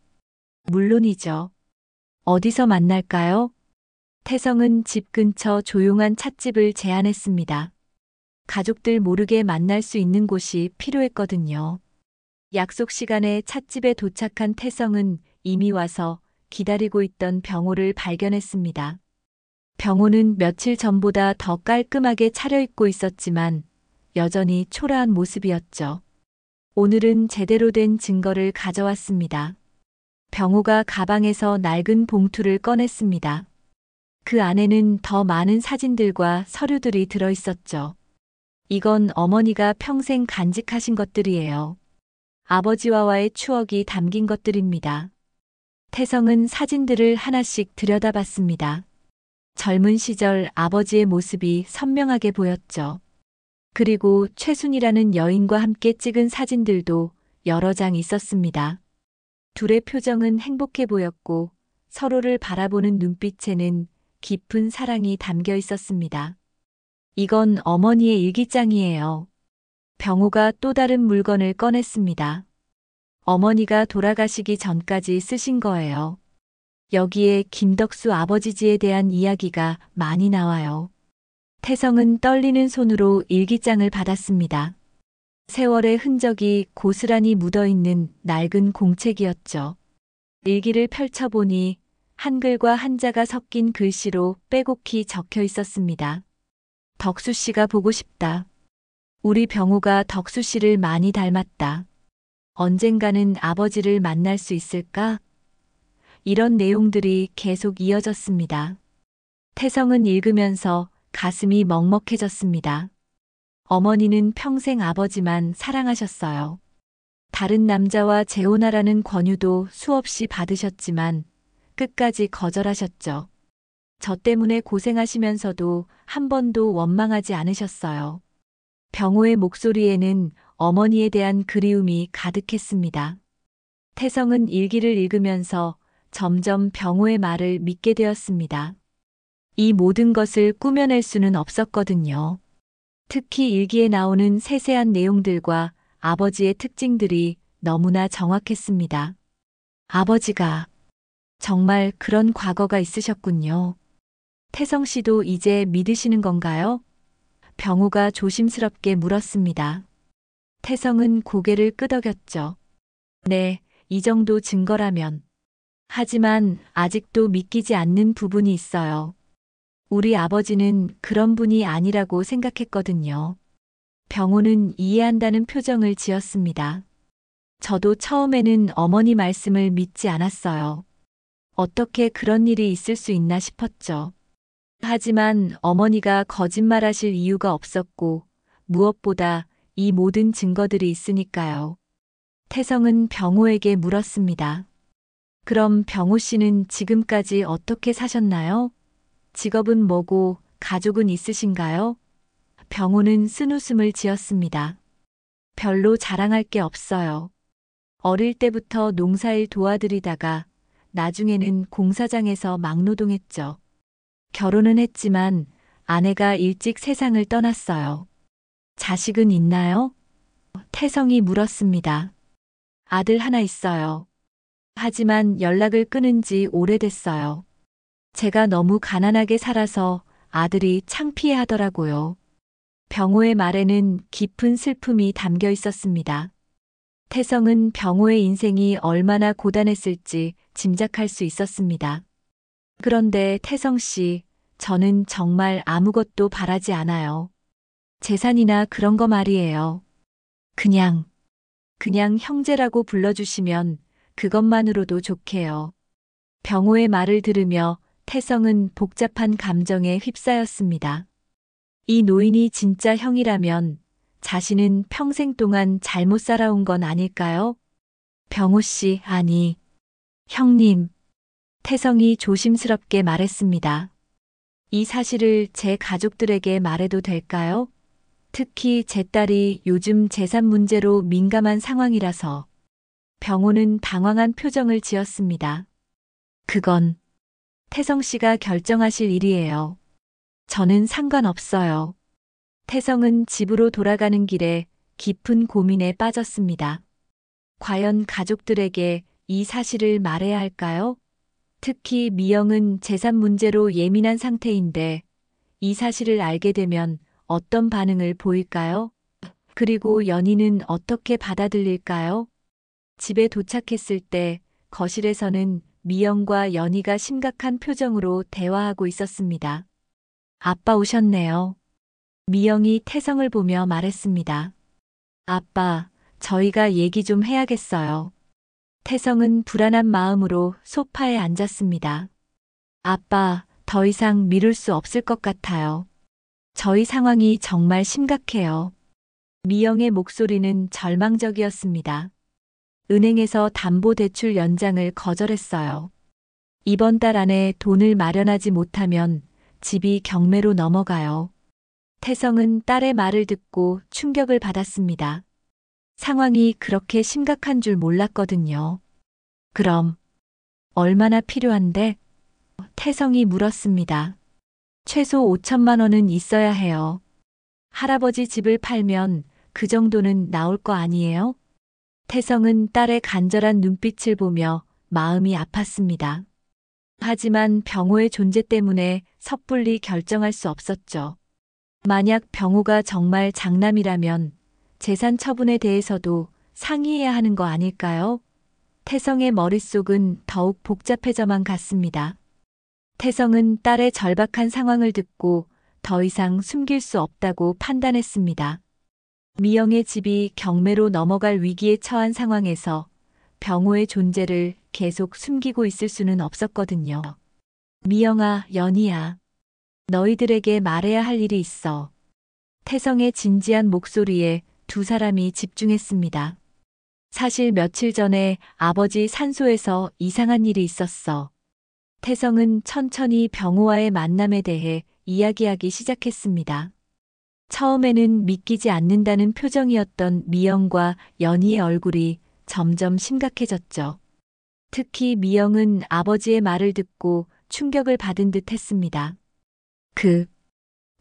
물론이죠. 어디서 만날까요? 태성은 집 근처 조용한 찻집을 제안했습니다. 가족들 모르게 만날 수 있는 곳이 필요했거든요. 약속 시간에 찻집에 도착한 태성은 이미 와서 기다리고 있던 병호를 발견했습니다. 병호는 며칠 전보다 더 깔끔하게 차려입고 있었지만 여전히 초라한 모습이었죠. 오늘은 제대로 된 증거를 가져왔습니다. 병호가 가방에서 낡은 봉투를 꺼냈습니다. 그 안에는 더 많은 사진들과 서류들이 들어 있었죠. 이건 어머니가 평생 간직하신 것들이에요. 아버지와의 추억이 담긴 것들입니다. 태성은 사진들을 하나씩 들여다봤습니다. 젊은 시절 아버지의 모습이 선명하게 보였죠. 그리고 최순이라는 여인과 함께 찍은 사진들도 여러 장 있었습니다. 둘의 표정은 행복해 보였고 서로를 바라보는 눈빛에는 깊은 사랑이 담겨 있었습니다. 이건 어머니의 일기장이에요. 병호가 또 다른 물건을 꺼냈습니다. 어머니가 돌아가시기 전까지 쓰신 거예요. 여기에 김덕수 아버지지에 대한 이야기가 많이 나와요. 태성은 떨리는 손으로 일기장을 받았습니다. 세월의 흔적이 고스란히 묻어있는 낡은 공책이었죠. 일기를 펼쳐보니 한글과 한자가 섞인 글씨로 빼곡히 적혀 있었습니다. 덕수 씨가 보고 싶다. 우리 병호가 덕수 씨를 많이 닮았다. 언젠가는 아버지를 만날 수 있을까? 이런 내용들이 계속 이어졌습니다. 태성은 읽으면서 가슴이 먹먹해졌습니다. 어머니는 평생 아버지만 사랑하셨어요. 다른 남자와 재혼하라는 권유도 수없이 받으셨지만 끝까지 거절하셨죠. 저 때문에 고생하시면서도 한 번도 원망하지 않으셨어요. 병호의 목소리에는 어머니에 대한 그리움이 가득했습니다. 태성은 일기를 읽으면서 점점 병호의 말을 믿게 되었습니다. 이 모든 것을 꾸며낼 수는 없었거든요. 특히 일기에 나오는 세세한 내용들과 아버지의 특징들이 너무나 정확했습니다. 아버지가 정말 그런 과거가 있으셨군요. 태성 씨도 이제 믿으시는 건가요? 병호가 조심스럽게 물었습니다. 태성은 고개를 끄덕였죠. 네, 이 정도 증거라면. 하지만 아직도 믿기지 않는 부분이 있어요. 우리 아버지는 그런 분이 아니라고 생각했거든요. 병호는 이해한다는 표정을 지었습니다. 저도 처음에는 어머니 말씀을 믿지 않았어요. 어떻게 그런 일이 있을 수 있나 싶었죠. 하지만 어머니가 거짓말하실 이유가 없었고 무엇보다 이 모든 증거들이 있으니까요. 태성은 병호에게 물었습니다. 그럼 병호 씨는 지금까지 어떻게 사셨나요? 직업은 뭐고 가족은 있으신가요? 병호는 쓴웃음을 지었습니다. 별로 자랑할 게 없어요. 어릴 때부터 농사일 도와드리다가 나중에는 공사장에서 막노동했죠. 결혼은 했지만 아내가 일찍 세상을 떠났어요. 자식은 있나요? 태성이 물었습니다. 아들 하나 있어요. 하지만 연락을 끊은 지 오래됐어요. 제가 너무 가난하게 살아서 아들이 창피해 하더라고요. 병호의 말에는 깊은 슬픔이 담겨 있었습니다. 태성은 병호의 인생이 얼마나 고단했을지 짐작할 수 있었습니다. 그런데 태성 씨, 저는 정말 아무것도 바라지 않아요. 재산이나 그런 거 말이에요. 그냥 형제라고 불러주시면 그것만으로도 좋게요. 병호의 말을 들으며 태성은 복잡한 감정에 휩싸였습니다. 이 노인이 진짜 형이라면 자신은 평생 동안 잘못 살아온 건 아닐까요? 병호 씨, 아니, 형님. 태성이 조심스럽게 말했습니다. 이 사실을 제 가족들에게 말해도 될까요? 특히 제 딸이 요즘 재산 문제로 민감한 상황이라서. 병호는 당황한 표정을 지었습니다. 그건 태성 씨가 결정하실 일이에요. 저는 상관없어요. 태성은 집으로 돌아가는 길에 깊은 고민에 빠졌습니다. 과연 가족들에게 이 사실을 말해야 할까요? 특히 미영은 재산 문제로 예민한 상태인데 이 사실을 알게 되면 어떤 반응을 보일까요? 그리고 연희는 어떻게 받아들일까요? 집에 도착했을 때 거실에서는 미영과 연희가 심각한 표정으로 대화하고 있었습니다. 아빠 오셨네요. 미영이 태성을 보며 말했습니다. 아빠, 저희가 얘기 좀 해야겠어요. 태성은 불안한 마음으로 소파에 앉았습니다. 아빠, 더 이상 미룰 수 없을 것 같아요. 저희 상황이 정말 심각해요. 미영의 목소리는 절망적이었습니다. 은행에서 담보대출 연장을 거절했어요. 이번 달 안에 돈을 마련하지 못하면 집이 경매로 넘어가요. 태성은 딸의 말을 듣고 충격을 받았습니다. 상황이 그렇게 심각한 줄 몰랐거든요. 그럼 얼마나 필요한데? 태성이 물었습니다. 최소 5천만 원은 있어야 해요. 할아버지 집을 팔면 그 정도는 나올 거 아니에요? 태성은 딸의 간절한 눈빛을 보며 마음이 아팠습니다. 하지만 병호의 존재 때문에 섣불리 결정할 수 없었죠. 만약 병호가 정말 장남이라면 재산 처분에 대해서도 상의해야 하는 거 아닐까요? 태성의 머릿속은 더욱 복잡해져만 갔습니다. 태성은 딸의 절박한 상황을 듣고 더 이상 숨길 수 없다고 판단했습니다. 미영의 집이 경매로 넘어갈 위기에 처한 상황에서 병호의 존재를 계속 숨기고 있을 수는 없었거든요. 미영아, 연희야. 너희들에게 말해야 할 일이 있어. 태성의 진지한 목소리에 두 사람이 집중했습니다. 사실 며칠 전에 아버지 산소에서 이상한 일이 있었어. 태성은 천천히 병호와의 만남에 대해 이야기하기 시작했습니다. 처음에는 믿기지 않는다는 표정이었던 미영과 연희의 얼굴이 점점 심각해졌죠. 특히 미영은 아버지의 말을 듣고 충격을 받은 듯 했습니다.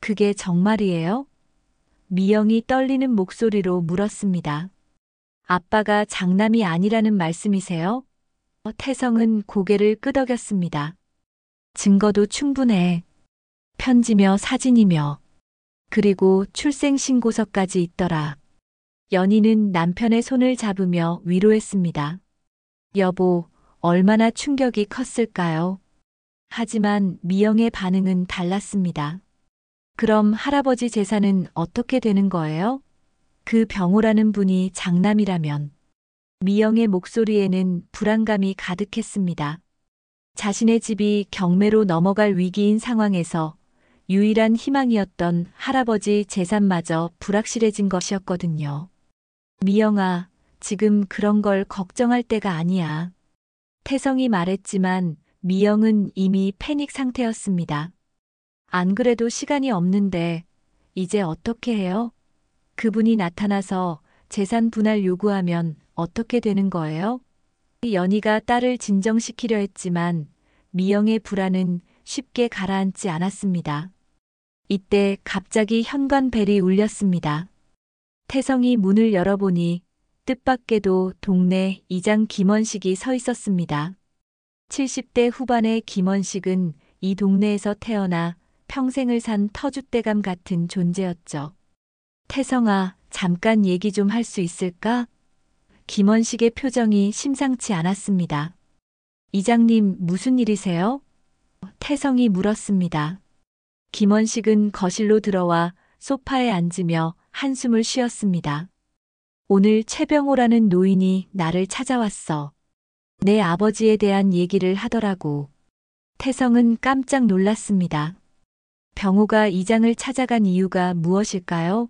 그게 정말이에요? 미영이 떨리는 목소리로 물었습니다. 아빠가 장남이 아니라는 말씀이세요? 태성은 고개를 끄덕였습니다. 증거도 충분해. 편지며 사진이며. 그리고 출생신고서까지 있더라. 연희는 남편의 손을 잡으며 위로했습니다. 여보, 얼마나 충격이 컸을까요? 하지만 미영의 반응은 달랐습니다. 그럼 할아버지 재산은 어떻게 되는 거예요? 그 병호라는 분이 장남이라면. 미영의 목소리에는 불안감이 가득했습니다. 자신의 집이 경매로 넘어갈 위기인 상황에서 유일한 희망이었던 할아버지 재산마저 불확실해진 것이었거든요. 미영아, 지금 그런 걸 걱정할 때가 아니야. 태성이 말했지만 미영은 이미 패닉 상태였습니다. 안 그래도 시간이 없는데 이제 어떻게 해요? 그분이 나타나서 재산 분할 요구하면 어떻게 되는 거예요? 연희가 딸을 진정시키려 했지만 미영의 불안은 쉽게 가라앉지 않았습니다. 이때 갑자기 현관벨이 울렸습니다. 태성이 문을 열어보니 뜻밖에도 동네 이장 김원식이 서 있었습니다. 70대 후반의 김원식은 이 동네에서 태어나 평생을 산 터줏대감 같은 존재였죠. 태성아, 잠깐 얘기 좀 할 수 있을까? 김원식의 표정이 심상치 않았습니다. 이장님, 무슨 일이세요? 태성이 물었습니다. 김원식은 거실로 들어와 소파에 앉으며 한숨을 쉬었습니다. 오늘 최병호라는 노인이 나를 찾아왔어. 내 아버지에 대한 얘기를 하더라고. 태성은 깜짝 놀랐습니다. 병호가 이장을 찾아간 이유가 무엇일까요?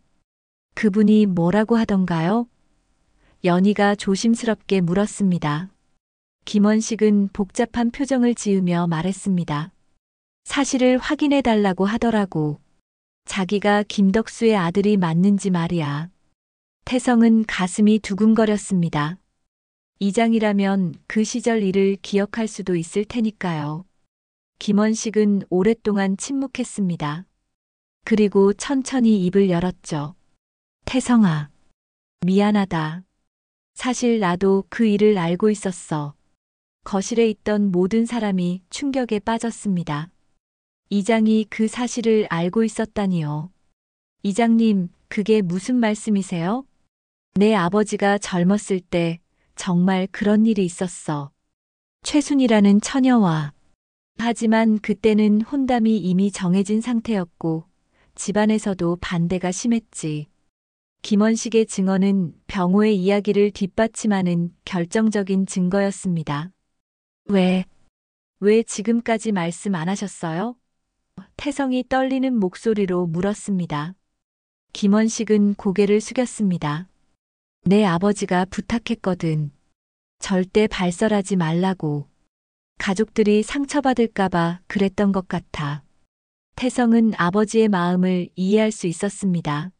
그분이 뭐라고 하던가요? 연희가 조심스럽게 물었습니다. 김원식은 복잡한 표정을 지으며 말했습니다. 사실을 확인해 달라고 하더라고. 자기가 김덕수의 아들이 맞는지 말이야. 태성은 가슴이 두근거렸습니다. 이장이라면 그 시절 일을 기억할 수도 있을 테니까요. 김원식은 오랫동안 침묵했습니다. 그리고 천천히 입을 열었죠. 태성아, 미안하다. 사실 나도 그 일을 알고 있었어. 거실에 있던 모든 사람이 충격에 빠졌습니다. 이장이 그 사실을 알고 있었다니요. 이장님, 그게 무슨 말씀이세요? 내 아버지가 젊었을 때 정말 그런 일이 있었어. 최순이라는 처녀와. 하지만 그때는 혼담이 이미 정해진 상태였고 집안에서도 반대가 심했지. 김원식의 증언은 병호의 이야기를 뒷받침하는 결정적인 증거였습니다. 왜 지금까지 말씀 안 하셨어요? 태성이 떨리는 목소리로 물었습니다. 김원식은 고개를 숙였습니다. 내 아버지가 부탁했거든. 절대 발설하지 말라고. 가족들이 상처받을까봐 그랬던 것 같아. 태성은 아버지의 마음을 이해할 수 있었습니다.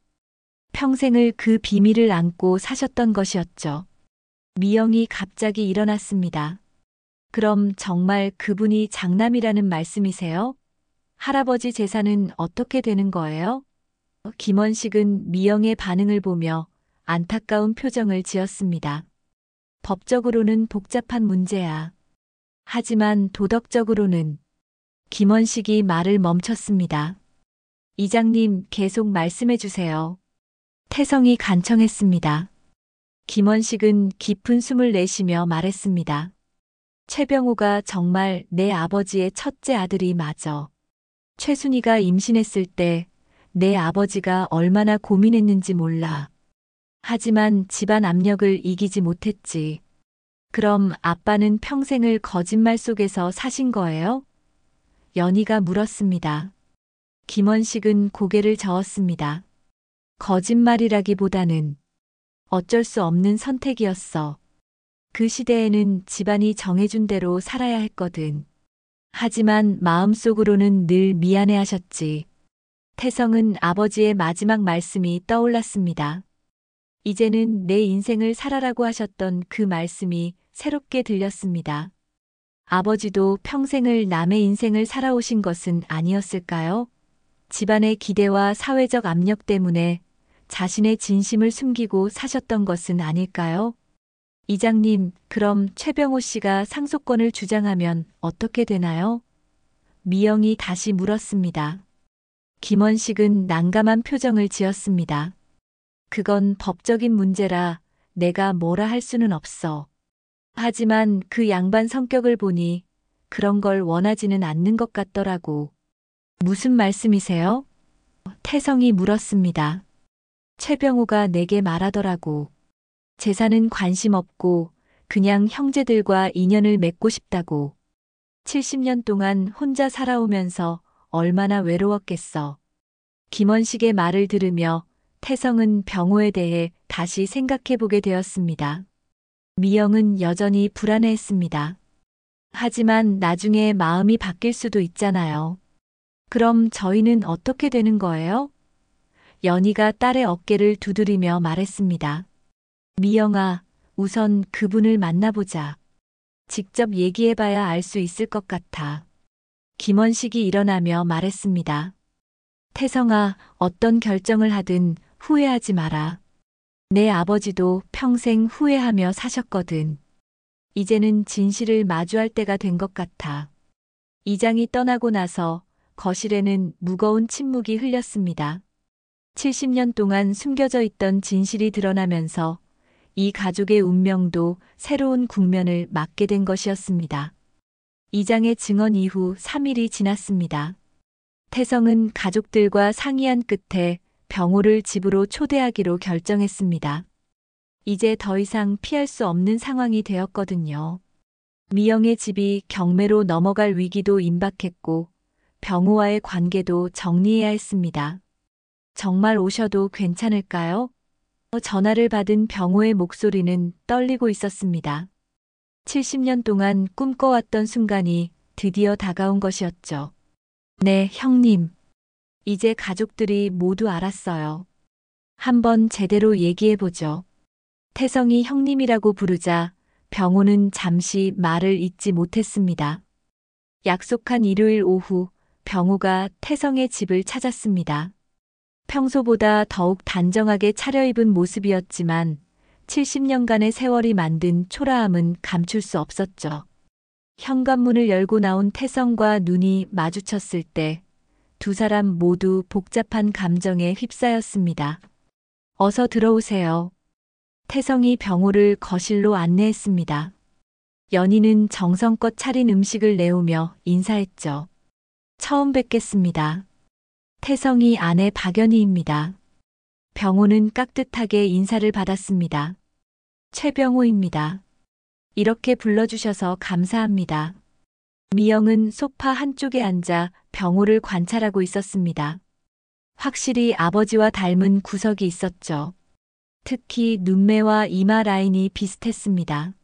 평생을 그 비밀을 안고 사셨던 것이었죠. 미영이 갑자기 일어났습니다. 그럼 정말 그분이 장남이라는 말씀이세요? 할아버지 재산은 어떻게 되는 거예요? 김원식은 미영의 반응을 보며 안타까운 표정을 지었습니다. 법적으로는 복잡한 문제야. 하지만 도덕적으로는. 김원식이 말을 멈췄습니다. 이장님, 계속 말씀해 주세요. 태성이 간청했습니다. 김원식은 깊은 숨을 내쉬며 말했습니다. 최병호가 정말 내 아버지의 첫째 아들이 맞아. 최순이가 임신했을 때 내 아버지가 얼마나 고민했는지 몰라. 하지만 집안 압력을 이기지 못했지. 그럼 아빠는 평생을 거짓말 속에서 사신 거예요? 연희가 물었습니다. 김원식은 고개를 저었습니다. 거짓말이라기보다는 어쩔 수 없는 선택이었어. 그 시대에는 집안이 정해준 대로 살아야 했거든. 하지만 마음속으로는 늘 미안해하셨지. 태성은 아버지의 마지막 말씀이 떠올랐습니다. 이제는 내 인생을 살아라고 하셨던 그 말씀이 새롭게 들렸습니다. 아버지도 평생을 남의 인생을 살아오신 것은 아니었을까요? 집안의 기대와 사회적 압력 때문에 자신의 진심을 숨기고 사셨던 것은 아닐까요? 이장님, 그럼 최병호 씨가 상속권을 주장하면 어떻게 되나요? 미영이 다시 물었습니다. 김원식은 난감한 표정을 지었습니다. 그건 법적인 문제라 내가 뭐라 할 수는 없어. 하지만 그 양반 성격을 보니 그런 걸 원하지는 않는 것 같더라고. 무슨 말씀이세요? 태성이 물었습니다. 최병호가 내게 말하더라고. 재산은 관심 없고 그냥 형제들과 인연을 맺고 싶다고. 70년 동안 혼자 살아오면서 얼마나 외로웠겠어. 김원식의 말을 들으며 태성은 병호에 대해 다시 생각해 보게 되었습니다. 미영은 여전히 불안해했습니다. 하지만 나중에 마음이 바뀔 수도 있잖아요. 그럼 저희는 어떻게 되는 거예요? 연희가 딸의 어깨를 두드리며 말했습니다. 미영아, 우선 그분을 만나보자. 직접 얘기해봐야 알 수 있을 것 같아. 김원식이 일어나며 말했습니다. 태성아, 어떤 결정을 하든 후회하지 마라. 내 아버지도 평생 후회하며 사셨거든. 이제는 진실을 마주할 때가 된 것 같아. 이장이 떠나고 나서 거실에는 무거운 침묵이 흘렸습니다. 70년 동안 숨겨져 있던 진실이 드러나면서 이 가족의 운명도 새로운 국면을 맞게 된 것이었습니다. 이장의 증언 이후 3일이 지났습니다. 태성은 가족들과 상의한 끝에 병호를 집으로 초대하기로 결정했습니다. 이제 더 이상 피할 수 없는 상황이 되었거든요. 미영의 집이 경매로 넘어갈 위기도 임박했고 병호와의 관계도 정리해야 했습니다. 정말 오셔도 괜찮을까요? 전화를 받은 병호의 목소리는 떨리고 있었습니다. 70년 동안 꿈꿔왔던 순간이 드디어 다가온 것이었죠. 네, 형님. 이제 가족들이 모두 알았어요. 한번 제대로 얘기해보죠. 태성이 형님이라고 부르자 병호는 잠시 말을 잇지 못했습니다. 약속한 일요일 오후 병호가 태성의 집을 찾았습니다. 평소보다 더욱 단정하게 차려입은 모습이었지만 70년간의 세월이 만든 초라함은 감출 수 없었죠. 현관문을 열고 나온 태성과 눈이 마주쳤을 때 두 사람 모두 복잡한 감정에 휩싸였습니다. 어서 들어오세요. 태성이 병호를 거실로 안내했습니다. 연희는 정성껏 차린 음식을 내오며 인사했죠. 처음 뵙겠습니다. 태성이 아내 박연희입니다. 병호는 깍듯하게 인사를 받았습니다. 최병호입니다. 이렇게 불러주셔서 감사합니다. 미영은 소파 한쪽에 앉아 병호를 관찰하고 있었습니다. 확실히 아버지와 닮은 구석이 있었죠. 특히 눈매와 이마 라인이 비슷했습니다.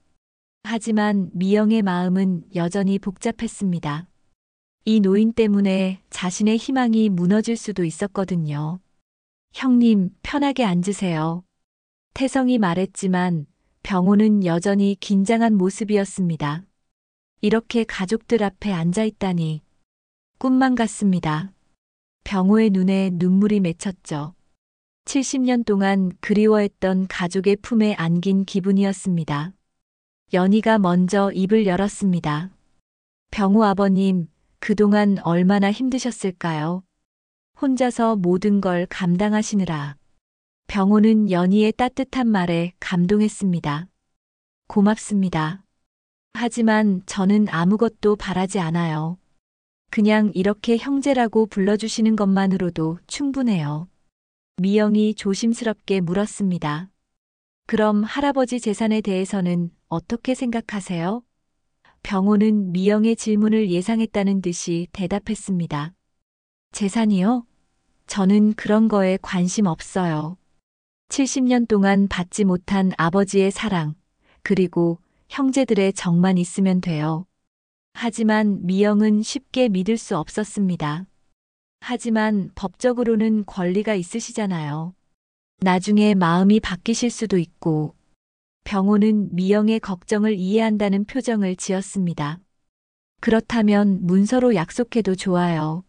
하지만 미영의 마음은 여전히 복잡했습니다. 이 노인 때문에 자신의 희망이 무너질 수도 있었거든요. 형님, 편하게 앉으세요. 태성이 말했지만 병호는 여전히 긴장한 모습이었습니다. 이렇게 가족들 앞에 앉아 있다니 꿈만 같습니다. 병호의 눈에 눈물이 맺혔죠. 70년 동안 그리워했던 가족의 품에 안긴 기분이었습니다. 연희가 먼저 입을 열었습니다. 병호 아버님, 그동안 얼마나 힘드셨을까요? 혼자서 모든 걸 감당하시느라. 병호는 연희의 따뜻한 말에 감동했습니다. 고맙습니다. 하지만 저는 아무것도 바라지 않아요. 그냥 이렇게 형제라고 불러주시는 것만으로도 충분해요. 미영이 조심스럽게 물었습니다. 그럼 할아버지 재산에 대해서는 어떻게 생각하세요? 병호는 미영의 질문을 예상했다는 듯이 대답했습니다. 재산이요? 저는 그런 거에 관심 없어요. 70년 동안 받지 못한 아버지의 사랑, 그리고 형제들의 정만 있으면 돼요. 하지만 미영은 쉽게 믿을 수 없었습니다. 하지만 법적으로는 권리가 있으시잖아요. 나중에 마음이 바뀌실 수도 있고. 병호는 미영의 걱정을 이해한다는 표정을 지었습니다. 그렇다면 문서로 약속해도 좋아요.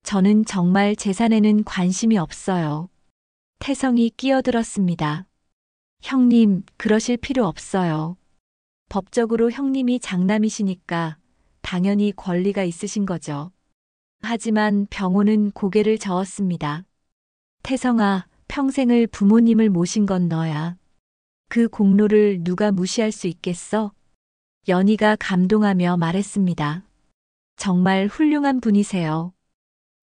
저는 정말 재산에는 관심이 없어요. 태성이 끼어들었습니다. 형님, 그러실 필요 없어요. 법적으로 형님이 장남이시니까 당연히 권리가 있으신 거죠. 하지만 병호는 고개를 저었습니다. 태성아, 평생을 부모님을 모신 건 너야. 그 공로를 누가 무시할 수 있겠어? 연희가 감동하며 말했습니다. 정말 훌륭한 분이세요.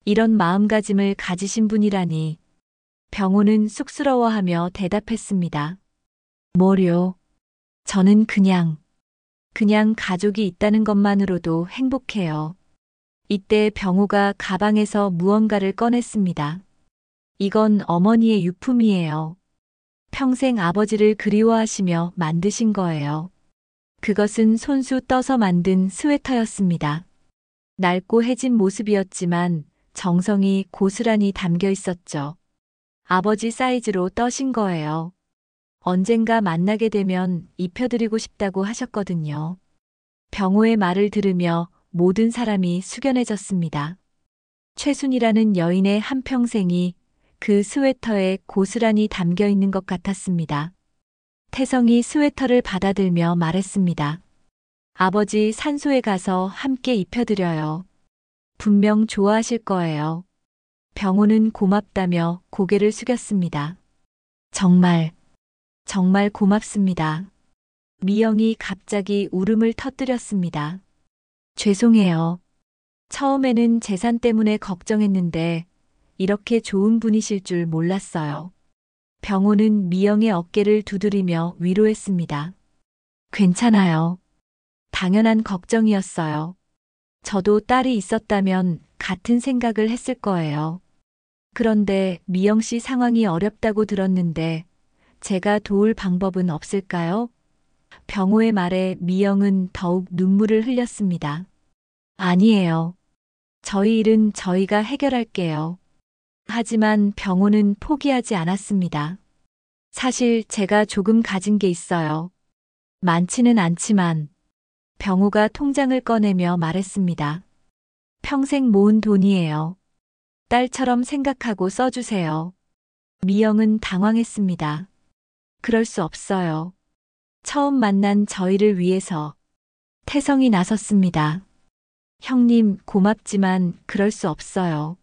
이런 마음가짐을 가지신 분이라니. 병호는 쑥스러워하며 대답했습니다. 뭐요? 저는 그냥 가족이 있다는 것만으로도 행복해요. 이때 병호가 가방에서 무언가를 꺼냈습니다. 이건 어머니의 유품이에요. 평생 아버지를 그리워하시며 만드신 거예요. 그것은 손수 떠서 만든 스웨터였습니다. 낡고 해진 모습이었지만 정성이 고스란히 담겨 있었죠. 아버지 사이즈로 떠신 거예요. 언젠가 만나게 되면 입혀드리고 싶다고 하셨거든요. 병호의 말을 들으며 모든 사람이 숙연해졌습니다. 최순이라는 여인의 한평생이 그 스웨터에 고스란히 담겨 있는 것 같았습니다. 태성이 스웨터를 받아들며 말했습니다. 아버지 산소에 가서 함께 입혀드려요. 분명 좋아하실 거예요. 병호는 고맙다며 고개를 숙였습니다. 정말 고맙습니다. 미영이 갑자기 울음을 터뜨렸습니다. 죄송해요. 처음에는 재산 때문에 걱정했는데 이렇게 좋은 분이실 줄 몰랐어요. 병호는 미영의 어깨를 두드리며 위로했습니다. 괜찮아요. 당연한 걱정이었어요. 저도 딸이 있었다면 같은 생각을 했을 거예요. 그런데 미영 씨 상황이 어렵다고 들었는데 제가 도울 방법은 없을까요? 병호의 말에 미영은 더욱 눈물을 흘렸습니다. 아니에요. 저희 일은 저희가 해결할게요. 하지만 병호는 포기하지 않았습니다. 사실 제가 조금 가진 게 있어요. 많지는 않지만 병호가 통장을 꺼내며 말했습니다. 평생 모은 돈이에요. 딸처럼 생각하고 써주세요. 미영은 당황했습니다. 그럴 수 없어요. 처음 만난 저희를 위해서 태성이 나섰습니다. 형님 고맙지만 그럴 수 없어요.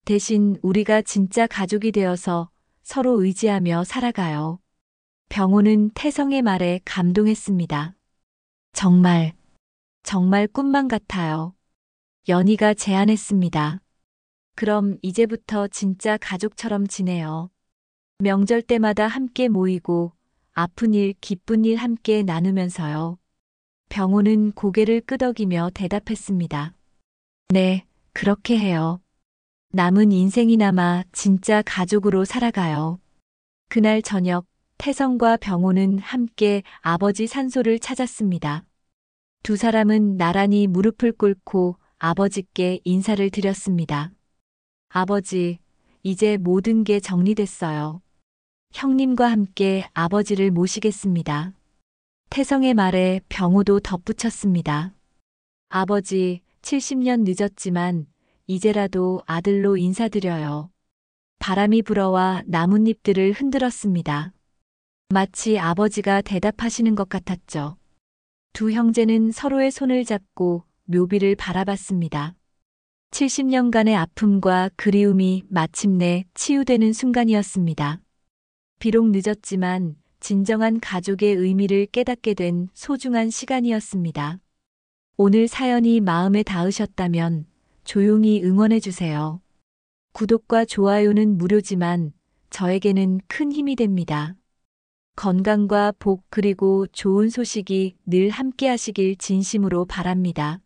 대신 우리가 진짜 가족이 되어서 서로 의지하며 살아가요. 병호는 태성의 말에 감동했습니다. 정말 꿈만 같아요. 연희가 제안했습니다. 그럼 이제부터 진짜 가족처럼 지내요. 명절 때마다 함께 모이고 아픈 일, 기쁜 일 함께 나누면서요. 병호는 고개를 끄덕이며 대답했습니다. 네, 그렇게 해요. 남은 인생이나마 진짜 가족으로 살아가요. 그날 저녁 태성과 병호는 함께 아버지 산소를 찾았습니다. 두 사람은 나란히 무릎을 꿇고 아버지께 인사를 드렸습니다. 아버지, 이제 모든 게 정리됐어요. 형님과 함께 아버지를 모시겠습니다. 태성의 말에 병호도 덧붙였습니다. 아버지, 70년 늦었지만 이제라도 아들로 인사드려요. 바람이 불어와 나뭇잎들을 흔들었습니다. 마치 아버지가 대답하시는 것 같았죠. 두 형제는 서로의 손을 잡고 묘비를 바라봤습니다. 70년간의 아픔과 그리움이 마침내 치유되는 순간이었습니다. 비록 늦었지만 진정한 가족의 의미를 깨닫게 된 소중한 시간이었습니다. 오늘 사연이 마음에 닿으셨다면 조용히 응원해 주세요. 구독과 좋아요는 무료지만 저에게는 큰 힘이 됩니다. 건강과 복 그리고 좋은 소식이 늘 함께 하시길 진심으로 바랍니다.